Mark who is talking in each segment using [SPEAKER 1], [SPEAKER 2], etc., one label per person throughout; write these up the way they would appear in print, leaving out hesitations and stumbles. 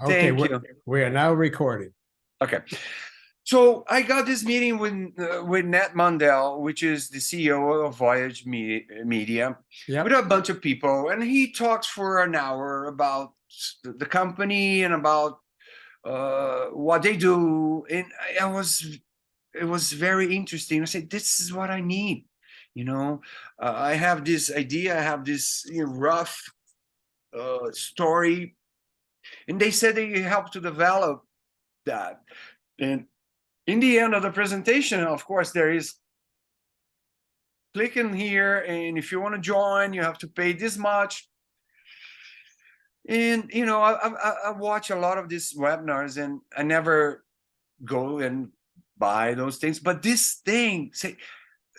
[SPEAKER 1] Okay,
[SPEAKER 2] Thank you.
[SPEAKER 1] we are now recording.
[SPEAKER 2] Okay. So I got this meeting with Nat Mundell, which is the CEO of Voyage Media,
[SPEAKER 1] Yep.
[SPEAKER 2] with a bunch of people, and he talks for an hour about the company and about what they do. And it was very interesting. I said, "This is what I need." You know, I have this idea. I have this rough story, and they said they helped to develop that. And in the end of the presentation, of course, there is click in here, and if you want to join, you have to pay this much. And I watch a lot of these webinars, and I never go and buy those things. But this thing, say,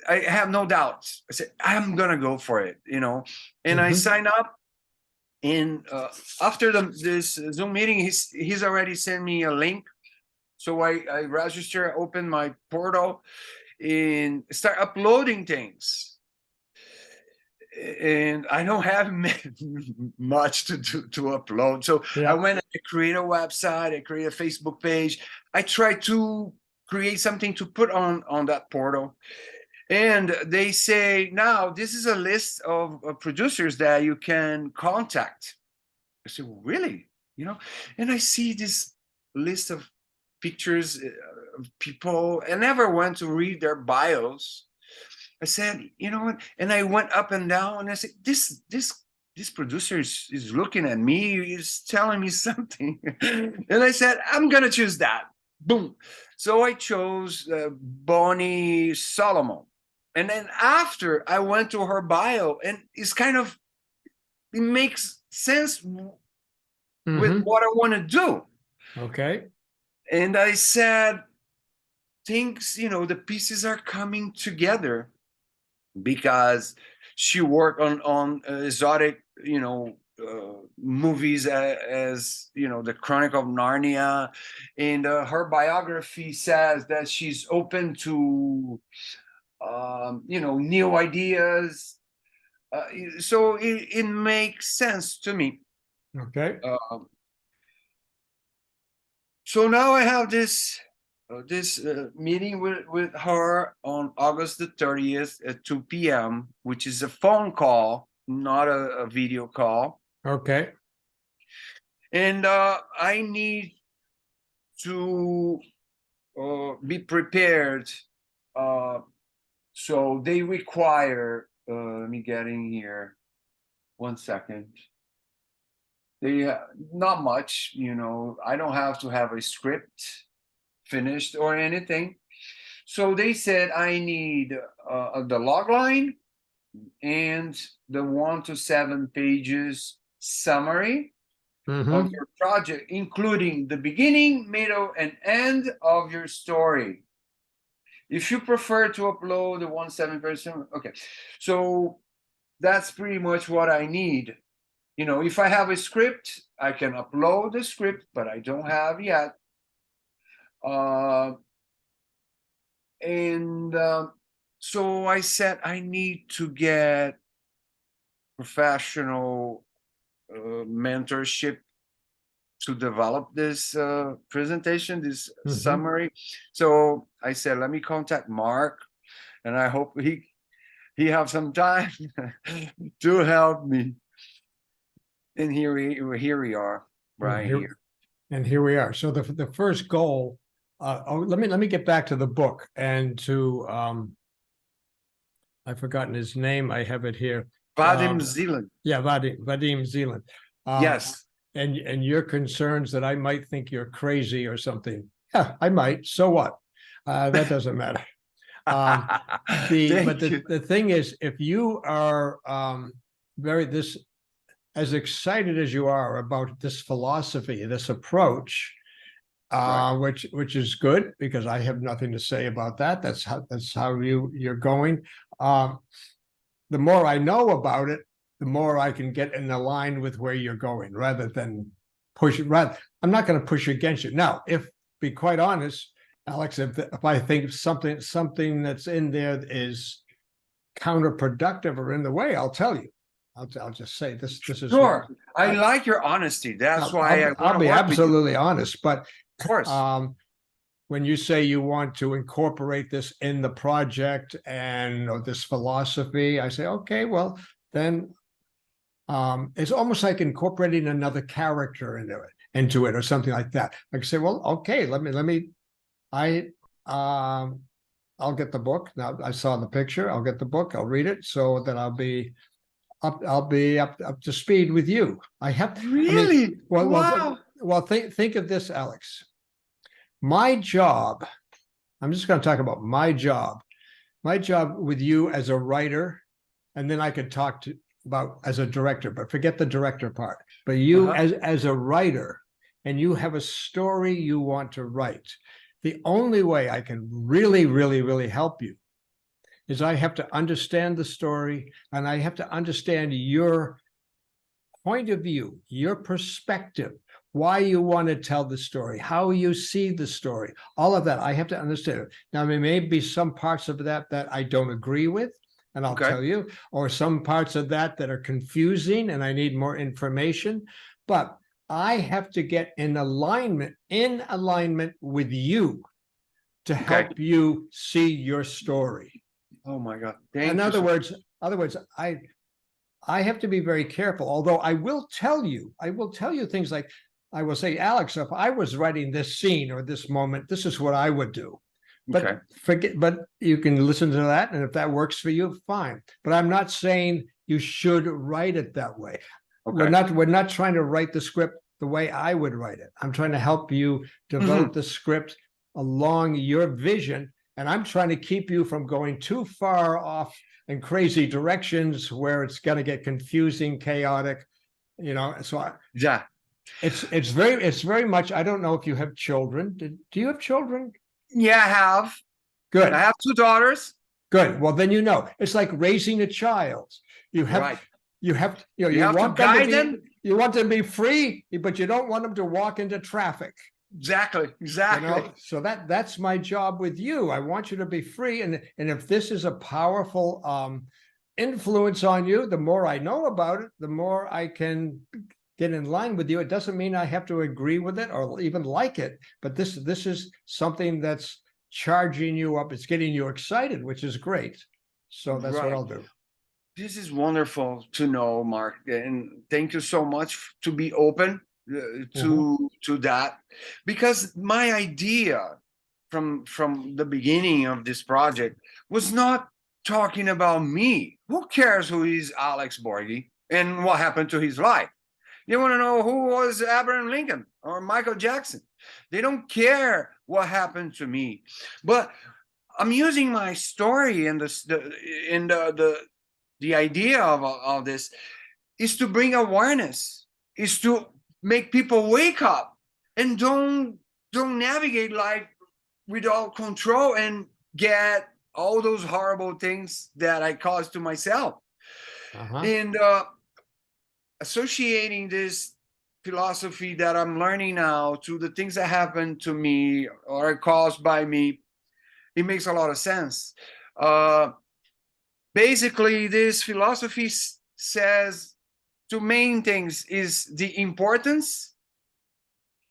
[SPEAKER 2] I have no doubts. I said I'm gonna go for it, and I sign up. And after this Zoom meeting, he's already sent me a link. So I register, open my portal, and start uploading things. And I don't have much to upload. So
[SPEAKER 1] Yeah.
[SPEAKER 2] I went and create a website, I create a Facebook page. I try to create something to put on that portal. And they say, now this is a list of producers that you can contact. I said, really? And I see this list of pictures of people. I never went to read their bios. I said, you know what? And I went up and down, and I said, this producer is looking at me, he's telling me something. And I said, I'm gonna choose that. Boom. So I chose Bonnie Solomon. And then after I went to her bio, and it makes sense with what I want to do.
[SPEAKER 1] Okay.
[SPEAKER 2] And I said, things, the pieces are coming together, because she worked on exotic, movies, as the Chronicle of Narnia. And her biography says that she's open to, new ideas. So it makes sense to me.
[SPEAKER 1] Okay.
[SPEAKER 2] So now I have this meeting with her on August the 30th at 2 p.m., which is a phone call, not a video call.
[SPEAKER 1] Okay.
[SPEAKER 2] And I need to be prepared. So they require, let me get in here. 1 second. They not much, I don't have to have a script finished or anything. So they said I need the log line and the 1 to 7 pages summary of your project, including the beginning, middle, and end of your story. If you prefer to upload the 1 to 7 pages, okay. So that's pretty much what I need. If I have a script, I can upload the script, but I don't have yet. So I said I need to get professional mentorship to develop this presentation, this summary. So I said, let me contact Mark, and I hope he have some time to help me. And here we are, right here.
[SPEAKER 1] And here we are. So the first goal. Let me get back to the book and to I've forgotten his name. I have it here.
[SPEAKER 2] Vadim Zeland.
[SPEAKER 1] Yeah, Vadim Zeland.
[SPEAKER 2] Yes.
[SPEAKER 1] And your concerns that I might think you're crazy or something. Yeah, I might. So what? That doesn't matter. The thing is, if you are as excited as you are about this philosophy, this approach, right, which is good, because I have nothing to say about that. That's how you're going. The more I know about it, the more I can get in line with where you're going, rather than push it. I'm not going to push against you. Now, be quite honest, Alex, if I think something that's in there is counterproductive or in the way, I'll tell you. I'll just say this. This is
[SPEAKER 2] Sure. I
[SPEAKER 1] I-
[SPEAKER 2] like your honesty. That's why I
[SPEAKER 1] I'll
[SPEAKER 2] want to
[SPEAKER 1] be
[SPEAKER 2] work with you.
[SPEAKER 1] absolutely honest, but
[SPEAKER 2] Of course.
[SPEAKER 1] when you say you want to incorporate this in the project and this philosophy, I say, okay, well, then it's almost like incorporating another character into it or something like that. Like say, well, okay, I'll get the book. Now I saw the picture, I'll get the book, I'll read it so that I'll be up to speed with you.
[SPEAKER 2] Really?
[SPEAKER 1] Well,
[SPEAKER 2] Wow.
[SPEAKER 1] think of this, Alex. My job, I'm just going to talk about my job with you as a writer, and then I could talk about as a director, but forget the director part. But you as a writer, and you have a story you want to write. The only way I can really, really, really help you is I have to understand the story, and I have to understand your point of view, your perspective, why you want to tell the story, how you see the story, all of that. I have to understand it. Now, there may be some parts of that I don't agree with, and I'll tell you, or some parts of that are confusing and I need more information, but I have to get in alignment with you to help you see your story.
[SPEAKER 2] Oh my God.
[SPEAKER 1] In other words, I have to be very careful, although I will tell you things like, I will say, Alex, if I was writing this scene or this moment, this is what I would do. But but you can listen to that, and if that works for you, fine. But I'm not saying you should write it that way. We're not trying to write the script the way I would write it. I'm trying to help you develop the script along your vision, and I'm trying to keep you from going too far off in crazy directions where it's going to get confusing, chaotic, so it's very much, I don't know if you have children. Do you have children?
[SPEAKER 2] Yeah, I have.
[SPEAKER 1] Good.
[SPEAKER 2] I have 2 daughters.
[SPEAKER 1] Good. Well, then it's like raising a child. You want
[SPEAKER 2] to guide them.
[SPEAKER 1] You want them to be free, but you don't want them to walk into traffic.
[SPEAKER 2] Exactly.
[SPEAKER 1] So that's my job with you. I want you to be free, and if this is a powerful influence on you, the more I know about it, the more I can get in line with you. It doesn't mean I have to agree with it or even like it, but this is something that's charging you up. It's getting you excited, which is great. So that's what I'll do.
[SPEAKER 2] This is wonderful to know, Mark, and thank you so much to be open to that, because my idea from the beginning of this project was not talking about me. Who cares who is Alex Borghi and what happened to his life? They want to know who was Abraham Lincoln or Michael Jackson. They don't care what happened to me. But I'm using my story and the idea of this is to bring awareness, is to make people wake up and don't navigate life without control and get all those horrible things that I caused to myself. And associating this philosophy that I'm learning now to the things that happened to me or are caused by me, it makes a lot of sense. Basically, this philosophy says 2 main things is the importance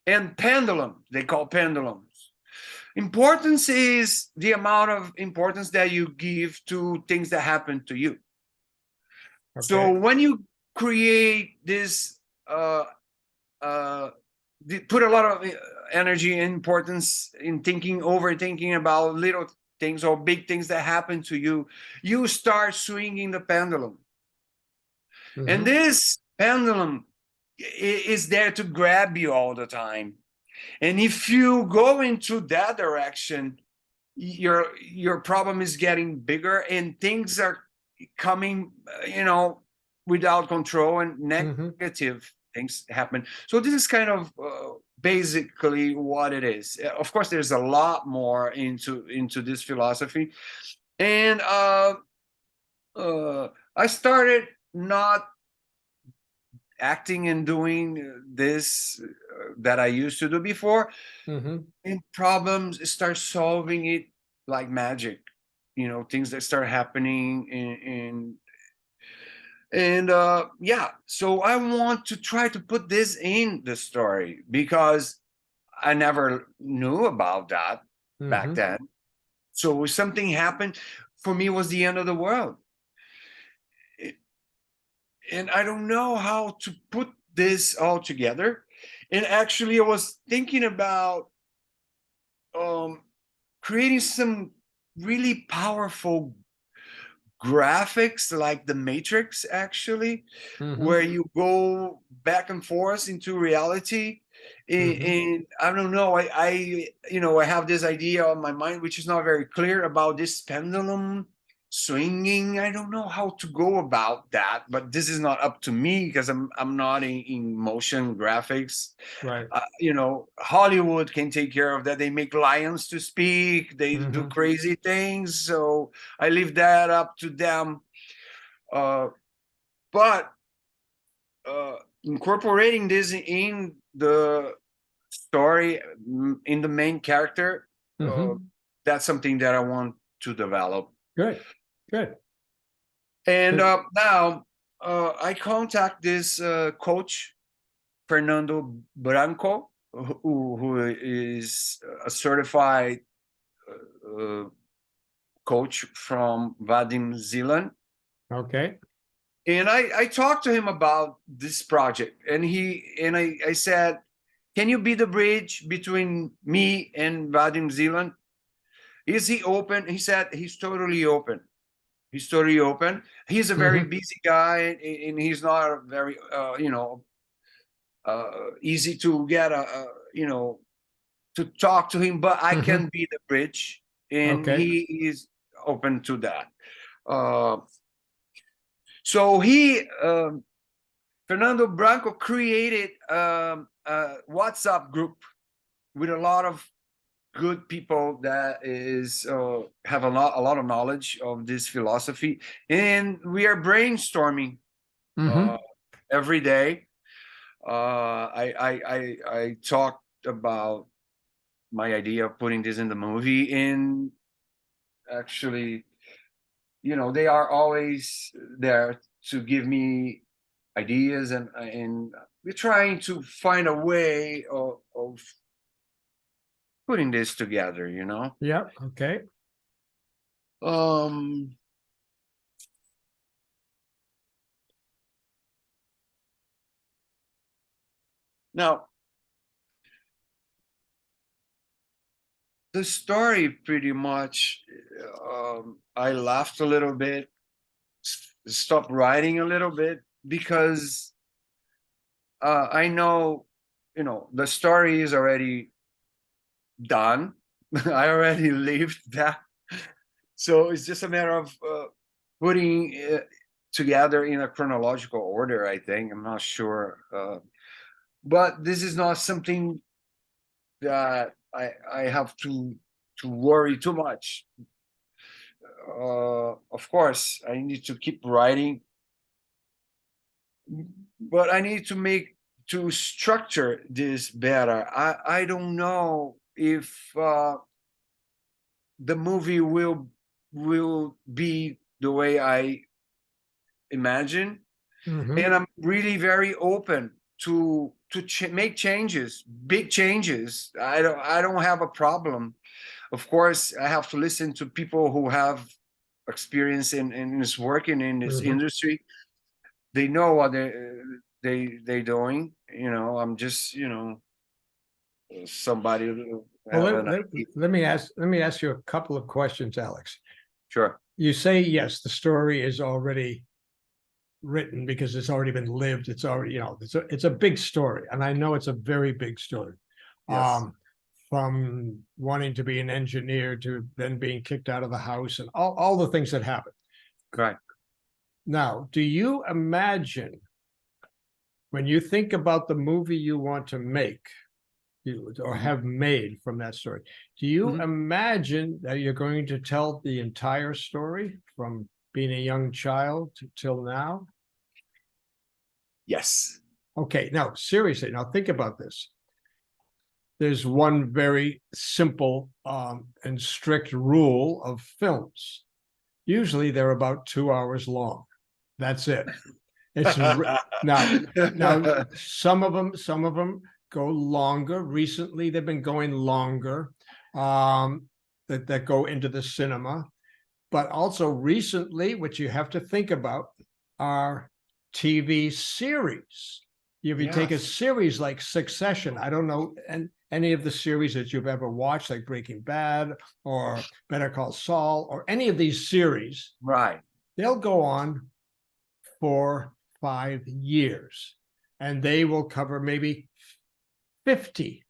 [SPEAKER 2] and pendulum. They call pendulums. Importance is the amount of importance that you give to things that happen to you. So when you create this, put a lot of energy and importance in overthinking about little things or big things that happen to you, you start swinging the pendulum. And this pendulum is there to grab you all the time. And if you go into that direction, your problem is getting bigger and things are coming, without control, and negative things happen. So this is kind of basically what it is. Of course, there's a lot more into this philosophy. And I started not acting and doing this that I used to do before, and problems start solving it like magic. Things that start happening, and And yeah, so I want to try to put this in the story because I never knew about that back
[SPEAKER 1] Hmm.
[SPEAKER 2] then. So if something happened, for me, it was the end of the world. It- and I don't know how to put this all together. And actually, I was thinking about um, creating some really powerful graphics like the Matrix, actually,
[SPEAKER 1] Hmm.
[SPEAKER 2] where you go back and forth into reality.
[SPEAKER 1] Hmm.
[SPEAKER 2] And I don't know, I have this idea on my mind which is not very clear about this pendulum swinging. I don't know how to go about that, but this is not up to me because I'm not in motion graphics.
[SPEAKER 1] Right.
[SPEAKER 2] Hollywood can take care of that. They make lions to speak, they do
[SPEAKER 1] Hmm.
[SPEAKER 2] crazy things. So I leave that up to them. But incorporating this in the story, in the main character, uh,
[SPEAKER 1] Hmm.
[SPEAKER 2] that's something that I want to develop.
[SPEAKER 1] Good. Good.
[SPEAKER 2] And
[SPEAKER 1] Good.
[SPEAKER 2] now I contact this coach, Fernando Branco, who is a certified uh, coach from Vadim Zealand.
[SPEAKER 1] Okay.
[SPEAKER 2] And I talked to him about this project, and I said, "Can you be the bridge between me and Vadim Zealand? Is he open?" He said he's totally open. He's totally open. He's a very
[SPEAKER 1] Hmm.
[SPEAKER 2] busy guy, and he's not very easy to get to talk to him. But I
[SPEAKER 1] Hmm.
[SPEAKER 2] can be the bridge, and
[SPEAKER 1] Okay.
[SPEAKER 2] he is open to that. Uh, so he Fernando Branco created a WhatsApp group with a lot of good people that is have a lot of knowledge of this philosophy, and we are brainstorming uh,
[SPEAKER 1] Hmm.
[SPEAKER 2] every day. I talked about my idea of putting this in the movie, and actually, they are always there to give me ideas, and we're trying to find a way of putting this together.
[SPEAKER 1] Yeah. Okay.
[SPEAKER 2] um Now, the story pretty much, I laughed a little bit, stopped writing a little bit because I know, the story is already done. I already lived that. So it's just a matter of putting it together in a chronological order, I think. I'm not sure. But this is not something that I have to worry too much. Of course, I need to keep writing, but I need to structure this better. I don't know if the movie will be the way I imagine,
[SPEAKER 1] Hmm.
[SPEAKER 2] and I'm really very open to make changes, big changes. I don't have a problem. Of course, I have to listen to people who have experience in this working in this
[SPEAKER 1] Hmm.
[SPEAKER 2] industry. They know what they doing. I'm just somebody who
[SPEAKER 1] Well,
[SPEAKER 2] have an idea.
[SPEAKER 1] let me ask you a couple of questions, Alex.
[SPEAKER 2] Sure.
[SPEAKER 1] You say yes, the story is already written because it's already been lived. It's already, it's a big story, and I know it's a very big story.
[SPEAKER 2] Yes.
[SPEAKER 1] Um, from wanting to be an engineer to then being kicked out of the house and all the things that happen.
[SPEAKER 2] Correct.
[SPEAKER 1] Now, do you imagine when you think about the movie you want to make or
[SPEAKER 2] Mhm.
[SPEAKER 1] have made from that story, do you
[SPEAKER 2] Mhm.
[SPEAKER 1] imagine that you're going to tell the entire story from being a young child till now?
[SPEAKER 2] Yes.
[SPEAKER 1] Okay, now seriously, now think about this. There's one very simple and strict rule of films. Usually they're about 2 hours long. That's it. Now some of them go longer. Recently, they've been going longer, that go into the cinema. But also recently, what you have to think about are TV series. If you take a series like Succession, I don't know, and any of the series that you've ever watched, like Breaking Bad or Better Call Saul, or any of these series,
[SPEAKER 2] Right.
[SPEAKER 1] they'll go on for 5 years, and they will cover maybe 50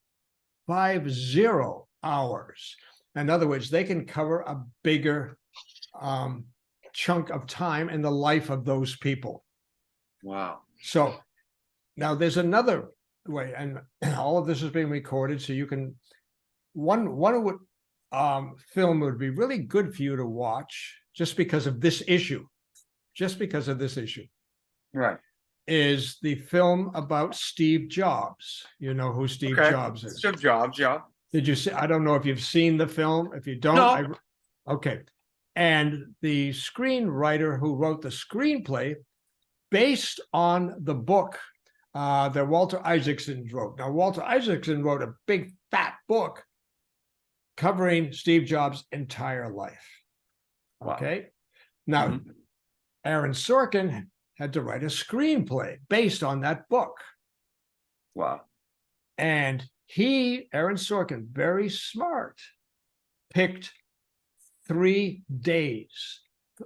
[SPEAKER 1] hours. In other words, they can cover a bigger chunk of time in the life of those people.
[SPEAKER 2] Wow.
[SPEAKER 1] So now there's another way, and all of this is being recorded, so you can one film would be really good for you to watch just because of this issue.
[SPEAKER 2] Right.
[SPEAKER 1] Is the film about Steve Jobs. You know who Steve Jobs is.
[SPEAKER 2] Steve Jobs, yeah.
[SPEAKER 1] Did you see? I don't know if you've seen the film. If you don't,
[SPEAKER 2] No.
[SPEAKER 1] Okay. And the screenwriter who wrote the screenplay based on the book that Walter Isaacson wrote. Now, Walter Isaacson wrote a big fat book covering Steve Jobs' entire life.
[SPEAKER 2] Wow.
[SPEAKER 1] Okay. Now, Aaron Sorkin had to write a screenplay based on that book.
[SPEAKER 2] Wow.
[SPEAKER 1] And Aaron Sorkin, very smart, picked 3 days,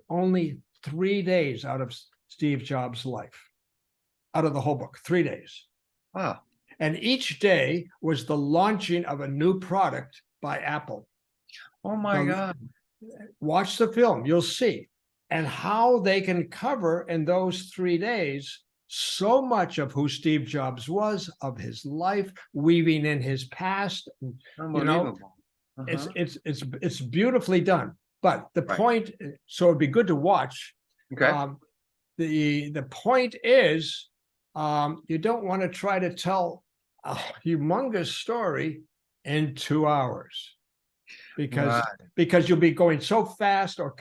[SPEAKER 1] only 3 days out of Steve Jobs' life, out of the whole book, 3 days.
[SPEAKER 2] Wow.
[SPEAKER 1] And each day was the launching of a new product by Apple.
[SPEAKER 2] Oh my God.
[SPEAKER 1] Watch the film, you'll see. And how they can cover in those 3 days so much of who Steve Jobs was, of his life, weaving in his past. You know, it's beautifully done. But the point, so it'd be good to watch.
[SPEAKER 2] Okay.
[SPEAKER 1] The point is, you don't want to try to tell a humongous story in 2 hours. Because you'll be going so fast or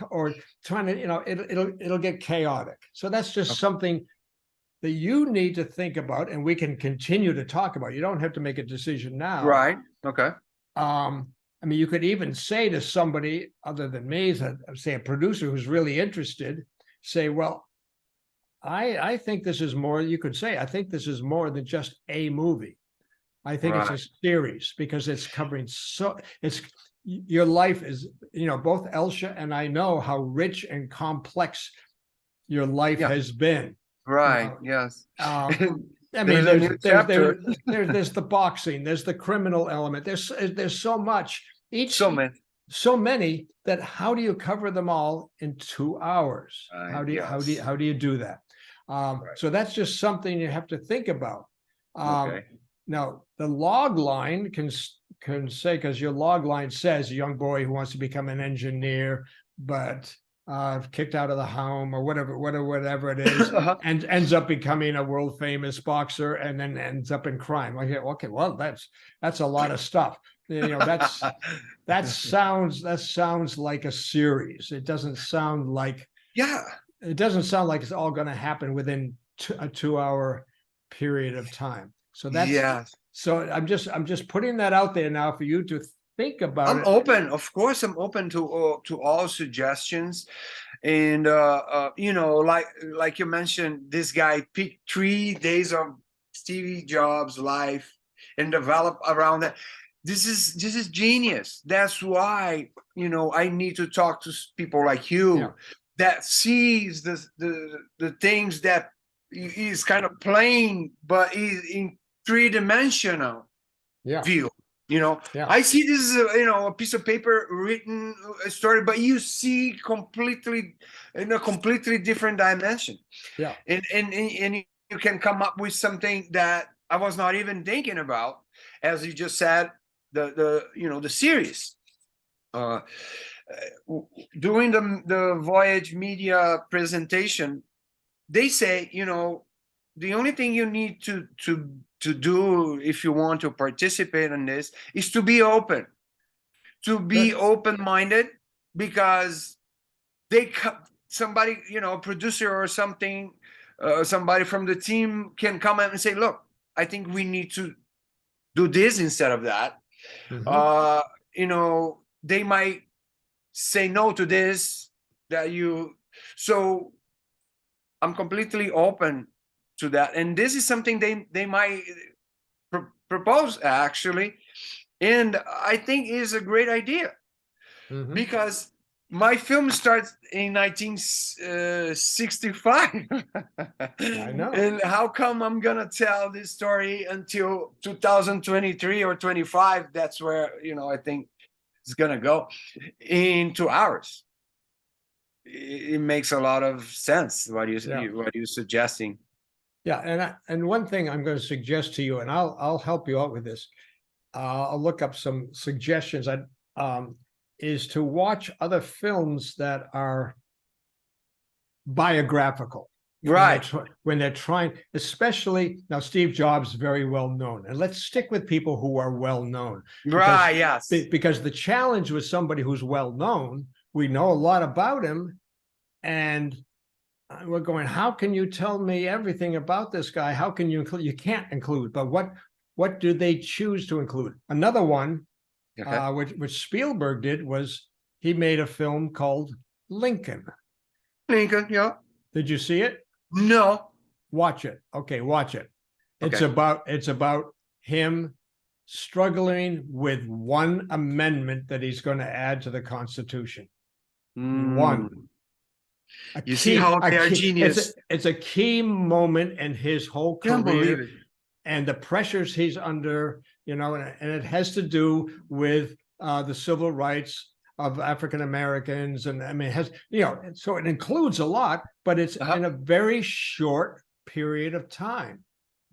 [SPEAKER 1] trying to, it'll get chaotic. So that's just something that you need to think about, and we can continue to talk about. You don't have to make a decision now.
[SPEAKER 2] Right. Okay.
[SPEAKER 1] I mean, you could even say to somebody other than me, say a producer who's really interested, say, well, I think this is more, you could say, I think this is more than just a movie. I think it's a series, because it's covering your life is, both Elsha and I know how rich and complex your life has been.
[SPEAKER 2] Right. Yes.
[SPEAKER 1] I mean, there's the boxing, there's the criminal element. There's so much. So many that how do you cover them all in 2 hours? How do you do that? So that's just something you have to think about. Now, the log line can say, because your log line says a young boy who wants to become an engineer, but kicked out of the home or whatever it is, and ends up becoming a world famous boxer, and then ends up in crime. Okay, well, that's a lot of stuff. That sounds like a series. It doesn't sound like it's all going to happen within a 2 hour period of time. So so I'm just putting that out there now for you to think about.
[SPEAKER 2] I'm open, of course. I'm open to all suggestions, and like you mentioned, this guy picked 3 days of Steve Jobs' life and develop around that. This is genius. That's why I need to talk to people like you that sees the things that is kind of plain, but is in 3-dimensional view. I see this is a piece of paper written a story, but you see completely in a completely different dimension. And you can come up with something that I was not even thinking about, as you just said, the series. During the Voyage Media presentation, they say, the only thing you need to do if you want to participate in this is to be open, open-minded, because somebody, you know, a producer or something, somebody from the team can come out and say, look, I think we need to do this instead of that.
[SPEAKER 1] Mhm.
[SPEAKER 2] You know, they might say no to this, that you, so I'm completely open to that. And this is something they might propose actually. And I think is a great idea,
[SPEAKER 1] Mhm.
[SPEAKER 2] because my film starts in 1965.
[SPEAKER 1] I know.
[SPEAKER 2] And how come I'm gonna tell this story until 2023 or 25? That's where, you know, I think it's gonna go in 2 hours. It makes a lot of sense what
[SPEAKER 1] Yeah.
[SPEAKER 2] what you're suggesting.
[SPEAKER 1] Yeah, and one thing I'm going to suggest to you, and I'll help you out with this. I'll look up some suggestions. Is to watch other films that are biographical
[SPEAKER 2] Right,
[SPEAKER 1] when they're trying, especially now. Steve Jobs is very well known, and let's stick with people who are well known, because
[SPEAKER 2] right, yes.
[SPEAKER 1] because the challenge with somebody who's well known, we know a lot about him, and we're going, how can you tell me everything about this guy? How can you include? You can't include, but what do they choose to include? Another one,
[SPEAKER 2] Okay.
[SPEAKER 1] which Spielberg did, was he made a film called Lincoln.
[SPEAKER 2] Lincoln, yeah.
[SPEAKER 1] Did you see it?
[SPEAKER 2] No.
[SPEAKER 1] Watch it. Okay, watch it.
[SPEAKER 2] Okay.
[SPEAKER 1] It's about him struggling with one amendment that he's going to add to the Constitution.
[SPEAKER 2] Mm.
[SPEAKER 1] One.
[SPEAKER 2] You see how
[SPEAKER 1] A
[SPEAKER 2] they are
[SPEAKER 1] key.
[SPEAKER 2] genius.
[SPEAKER 1] It's a key moment in his whole
[SPEAKER 2] Can't believe
[SPEAKER 1] career
[SPEAKER 2] it.
[SPEAKER 1] and the pressures he's under, you know, and it has to do with the civil rights of African Americans, and I mean, it has, you know, so it includes a lot, but it's
[SPEAKER 2] Uh-huh.
[SPEAKER 1] in a very short period of time,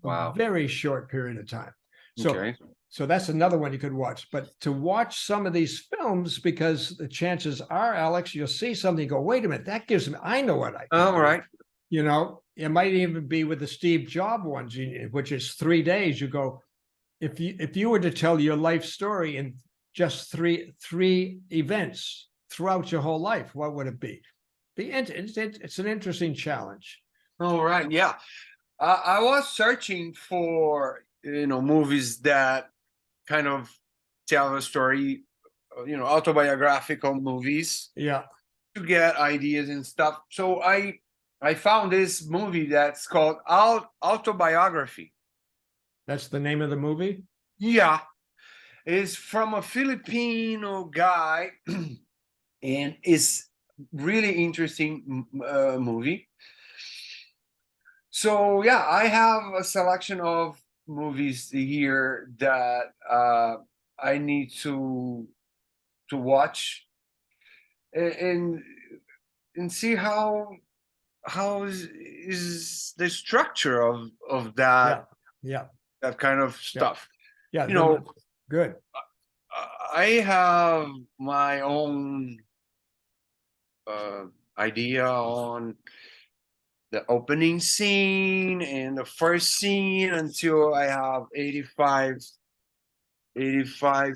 [SPEAKER 1] a
[SPEAKER 2] Wow.
[SPEAKER 1] very short period of time. So,
[SPEAKER 2] Okay.
[SPEAKER 1] so that's another one you could watch. But to watch some of these films, because the chances are, Alex, you'll see something, you go, wait a minute, that gives me, I know what I can
[SPEAKER 2] All
[SPEAKER 1] do.
[SPEAKER 2] right.
[SPEAKER 1] You know, it might even be with the Steve Jobs ones, which is 3 days. You go, if you were to tell your life story in just three events throughout your whole life, what would it be? It's an interesting challenge.
[SPEAKER 2] All right. Yeah. I was searching for, you know, movies that kind of tell a story, you know, autobiographical movies
[SPEAKER 1] Yeah,
[SPEAKER 2] to get ideas and stuff. So I found this movie that's called Autobiography.
[SPEAKER 1] that's the name of the movie.
[SPEAKER 2] Yeah. It's from a Filipino guy and it's really interesting movie. So yeah, I have a selection of movies here that I need to watch and and see how is the structure of
[SPEAKER 1] Yeah, yeah,
[SPEAKER 2] that kind of
[SPEAKER 1] yeah,
[SPEAKER 2] stuff.
[SPEAKER 1] yeah.
[SPEAKER 2] You know,
[SPEAKER 1] Good.
[SPEAKER 2] I have my own uh, idea on the opening scene and the first scene until I have 85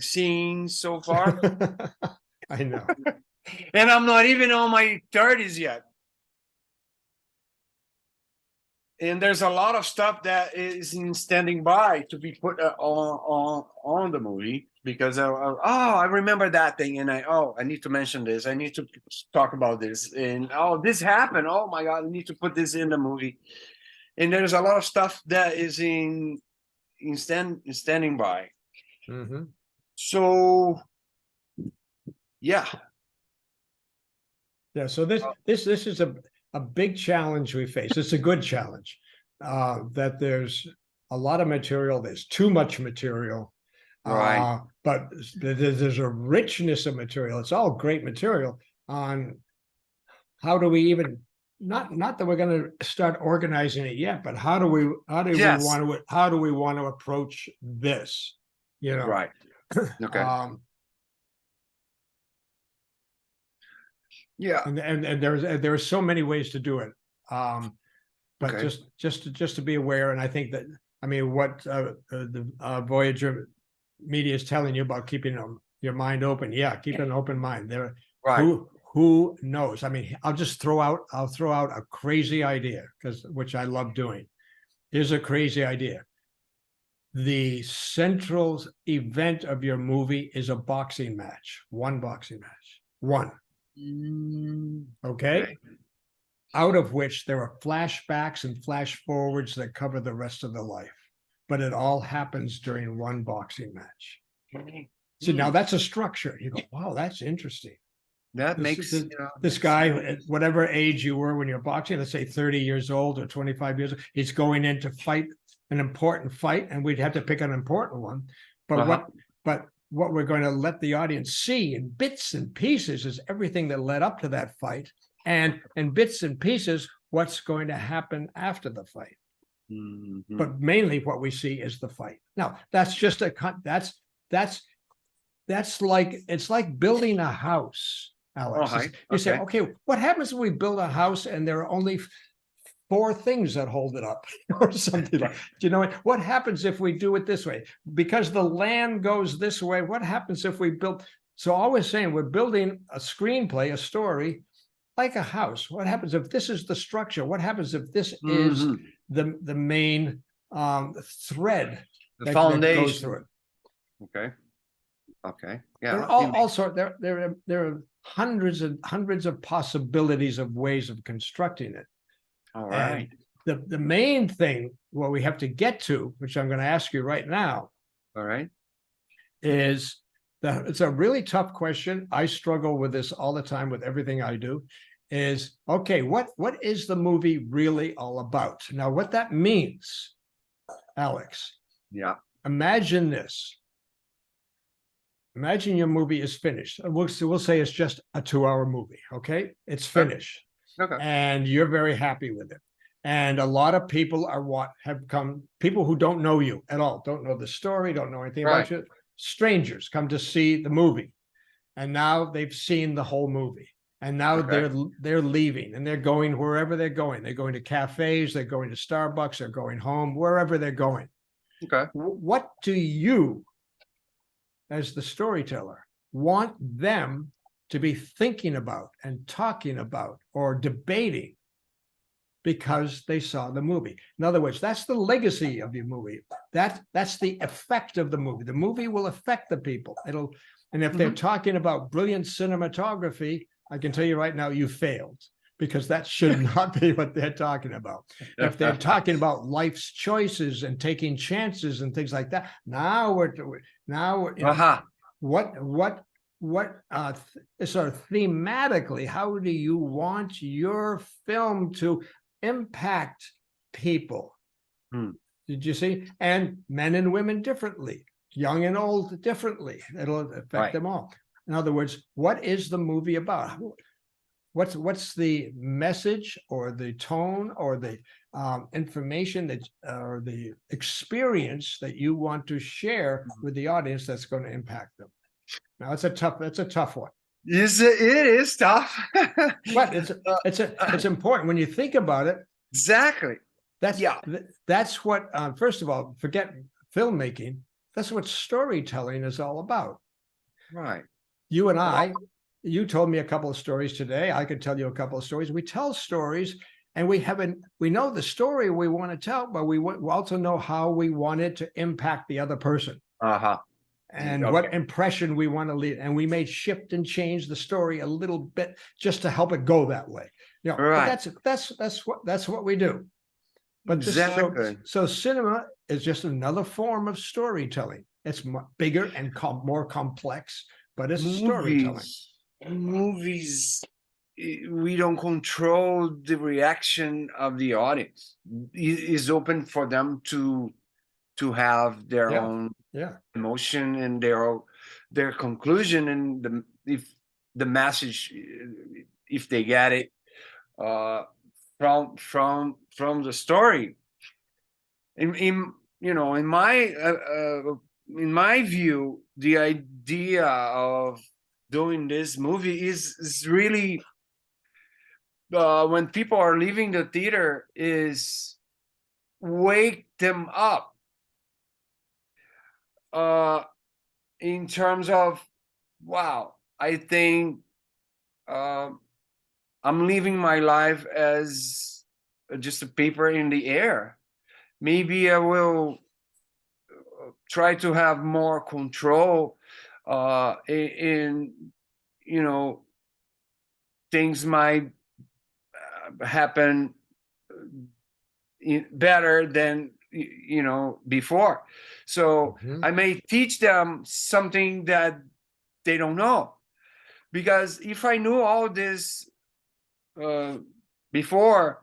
[SPEAKER 2] scenes so far.
[SPEAKER 1] I know.
[SPEAKER 2] And I'm not even on my 30s yet. And there's a lot of stuff that is in standing by to be put on the movie because I remember that thing and I need to mention this. I need to talk about this and this happened. Oh my God, I need to put this in the movie. And there's a lot of stuff that is in standing by.
[SPEAKER 1] Mhm.
[SPEAKER 2] So yeah.
[SPEAKER 1] Yeah, so this is a big challenge we face. It's a good challenge. That there's a lot of material, there's too much material.
[SPEAKER 2] Right.
[SPEAKER 1] But there's a richness of material. It's all great material on how do we even, not that we're going to start organizing it yet, but how do we
[SPEAKER 2] Yes.
[SPEAKER 1] want to approach this? You know,
[SPEAKER 2] Right. Okay.
[SPEAKER 1] um,
[SPEAKER 2] Yeah.
[SPEAKER 1] and there are so many ways to do it. But
[SPEAKER 2] Okay.
[SPEAKER 1] just to be aware, and I think that, I mean, what the Voyager media is telling you about keeping your mind open. Yeah, keep an open mind. There,
[SPEAKER 2] Right.
[SPEAKER 1] Who knows? I mean, I'll throw out a crazy idea, which I love doing. Here's a crazy idea. The central event of your movie is a boxing match, one boxing match, one. Okay. Out of which there are flashbacks and flash forwards that cover the rest of the life, but it all happens during one boxing match. So now that's a structure. You go, wow, that's interesting.
[SPEAKER 2] That makes
[SPEAKER 1] this guy, at whatever age you were when you're boxing, let's say 30 years old or 25 years old, he's going in to fight an important fight, and we'd have to pick an important one. But what we're going to let the audience see in bits and pieces is everything that led up to that fight, and in bits and pieces, what's going to happen after the fight. But mainly what we see is the fight. Now, that's just that's like, it's like building a house, Alex. You say, okay, what happens if we build a house and there are only 4 things that hold it up or something like, do you know what happens if we do it this way? Because the land goes this way, what happens if we build? So always saying we're building a screenplay, a story, like a house. What happens if this is the structure? What happens if this is the main thread, the foundation that goes through it?
[SPEAKER 2] Okay.
[SPEAKER 1] Yeah. There are hundreds and hundreds of possibilities of ways of constructing it.
[SPEAKER 2] All right.
[SPEAKER 1] And the main thing, what we have to get to, which I'm going to ask you right now,
[SPEAKER 2] all right,
[SPEAKER 1] is that it's a really tough question. I struggle with this all the time with everything I do. Is okay, what is the movie really all about? Now, what that means, Alex.
[SPEAKER 2] Yeah.
[SPEAKER 1] Imagine this. Imagine your movie is finished. We'll say it's just a 2-hour movie. Okay, it's finished. Okay. And you're very happy with it. And a lot of people have come, people who don't know you at all, don't know the story, don't know anything about you. Strangers come to see the movie. And now they've seen the whole movie. And now they're leaving and they're going wherever they're going. They're going to cafes, they're going to Starbucks, they're going home, wherever they're going. Okay. What do you, as the storyteller, want them to be thinking about and talking about or debating because they saw the movie? In other words, that's the legacy of your movie. That's the effect of the movie. The movie will affect the people. And if they're talking about brilliant cinematography, I can tell you right now, you failed, because that should not be what they're talking about. If they're talking about life's choices and taking chances and things like that, what sort of thematically, how do you want your film to impact people? Did you see? And men and women differently, young and old differently. It'll affect them all. In other words, what is the movie about? What's the message or the tone or the information that or the experience that you want to share with the audience that's going to impact them? Now, that's a tough one.
[SPEAKER 2] It is tough.
[SPEAKER 1] But it's important when you think about it.
[SPEAKER 2] Exactly.
[SPEAKER 1] That's what, first of all, forget filmmaking. That's what storytelling is all about.
[SPEAKER 2] Right.
[SPEAKER 1] You and you told me a couple of stories today. I could tell you a couple of stories. We tell stories, and we know the story we want to tell, but we also know how we want it to impact the other person. And what impression we want to leave. And we may shift and change the story a little bit just to help it go that way. You know, but that's what we do. But so cinema is just another form of storytelling. It's bigger and more complex, but it's storytelling.
[SPEAKER 2] Movies, we don't control the reaction of the audience. It is open for them to have their own emotion and their conclusion, and if the message, if they get it from the story. In my view, the idea of doing this movie is really, when people are leaving the theater, is wake them up in terms of, wow, I think I'm living my life as just a paper in the air. Maybe I will try to have more control in, you know, things might happen better than before. So
[SPEAKER 1] Mhm.
[SPEAKER 2] I may teach them something that they don't know, because if I knew all this uh, before,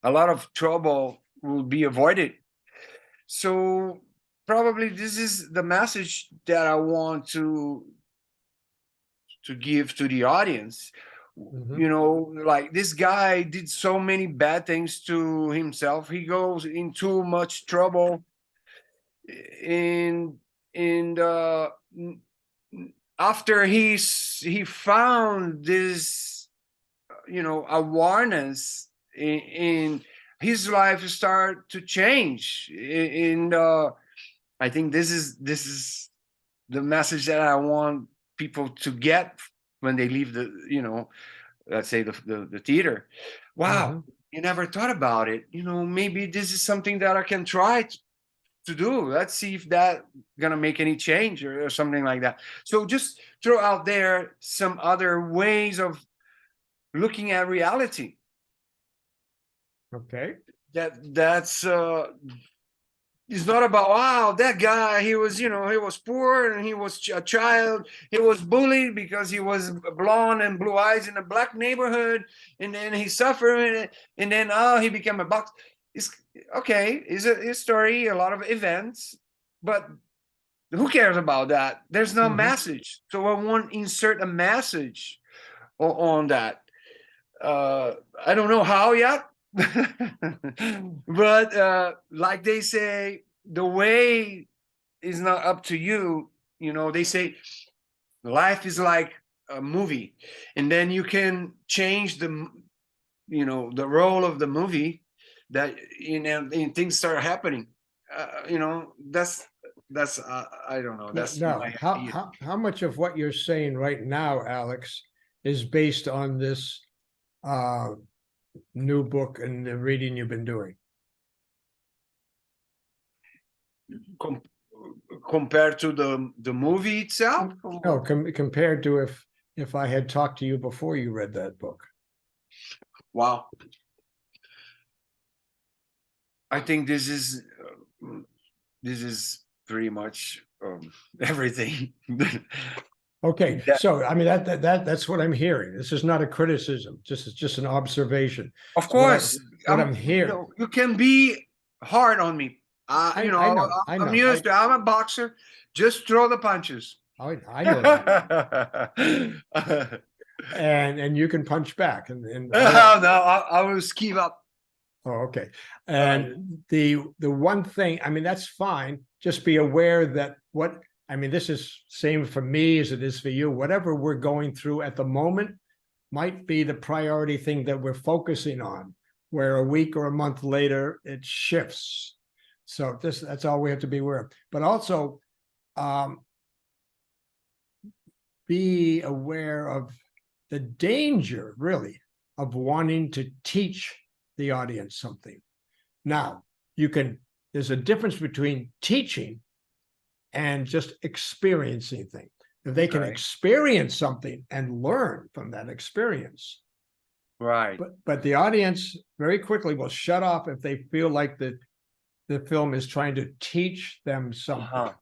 [SPEAKER 2] a lot of trouble will be avoided. So probably this is the message that I want to give to the audience.
[SPEAKER 1] Mhm.
[SPEAKER 2] Like, this guy did so many bad things to himself. He goes in too much trouble, and and after he found this awareness in his life start to change. And I think this is the message that I want people to get when they leave the, let's say the theater. Wow,
[SPEAKER 1] Mhm.
[SPEAKER 2] you never thought about it. Maybe this is something that I can try to do. Let's see if that gonna make any change, or something like that. So just throw out there some other ways of looking at reality.
[SPEAKER 1] Okay.
[SPEAKER 2] That's it's not about, wow, that guy, he was, he was poor, and he was a child, he was bullied because he was blonde and blue eyes in a black neighborhood, and then he suffered, and then he became a box. It's okay, it's a story, a lot of events, but who cares about that? There's no
[SPEAKER 1] Mhm.
[SPEAKER 2] message. So I want to insert a message on that. I don't know how yet, but like they say, the way is not up to you. They say life is like a movie, and then you can change the role of the movie, that and things start happening. That's I don't know. That's
[SPEAKER 1] Now,
[SPEAKER 2] my
[SPEAKER 1] how,
[SPEAKER 2] idea.
[SPEAKER 1] how much of what you're saying right now, Alex, is based on this uh, new book and the reading you've been doing?
[SPEAKER 2] Com- Compared to the movie itself.
[SPEAKER 1] No, compared to if I had talked to you before you read that book.
[SPEAKER 2] Wow. I think this is pretty much everything.
[SPEAKER 1] Okay,
[SPEAKER 2] That-
[SPEAKER 1] so I mean that's what I'm hearing. This is not a criticism, it's just an observation.
[SPEAKER 2] of
[SPEAKER 1] So
[SPEAKER 2] course,
[SPEAKER 1] what I'm hearing,
[SPEAKER 2] you can be hard on me.
[SPEAKER 1] I know,
[SPEAKER 2] I'm used to. I'm a boxer. Just throw the punches.
[SPEAKER 1] I know that, and you can punch back, and
[SPEAKER 2] No,
[SPEAKER 1] I don't.
[SPEAKER 2] I will keep up.
[SPEAKER 1] Oh, okay.
[SPEAKER 2] All right.
[SPEAKER 1] And the one thing, I mean, that's fine. Just be aware that I mean, this is same for me as it is for you. Whatever we're going through at the moment might be the priority thing that we're focusing on, where a week or a month later it shifts. So that's all we have to be aware of. But also be aware of the danger, really, of wanting to teach the audience something. Now, there's a difference between teaching and just experiencing things. If they can
[SPEAKER 2] Okay.
[SPEAKER 1] experience something and learn from that experience,
[SPEAKER 2] Right.
[SPEAKER 1] but the audience very quickly will shut off if they feel like the film is trying to teach them something.
[SPEAKER 2] Uh-huh.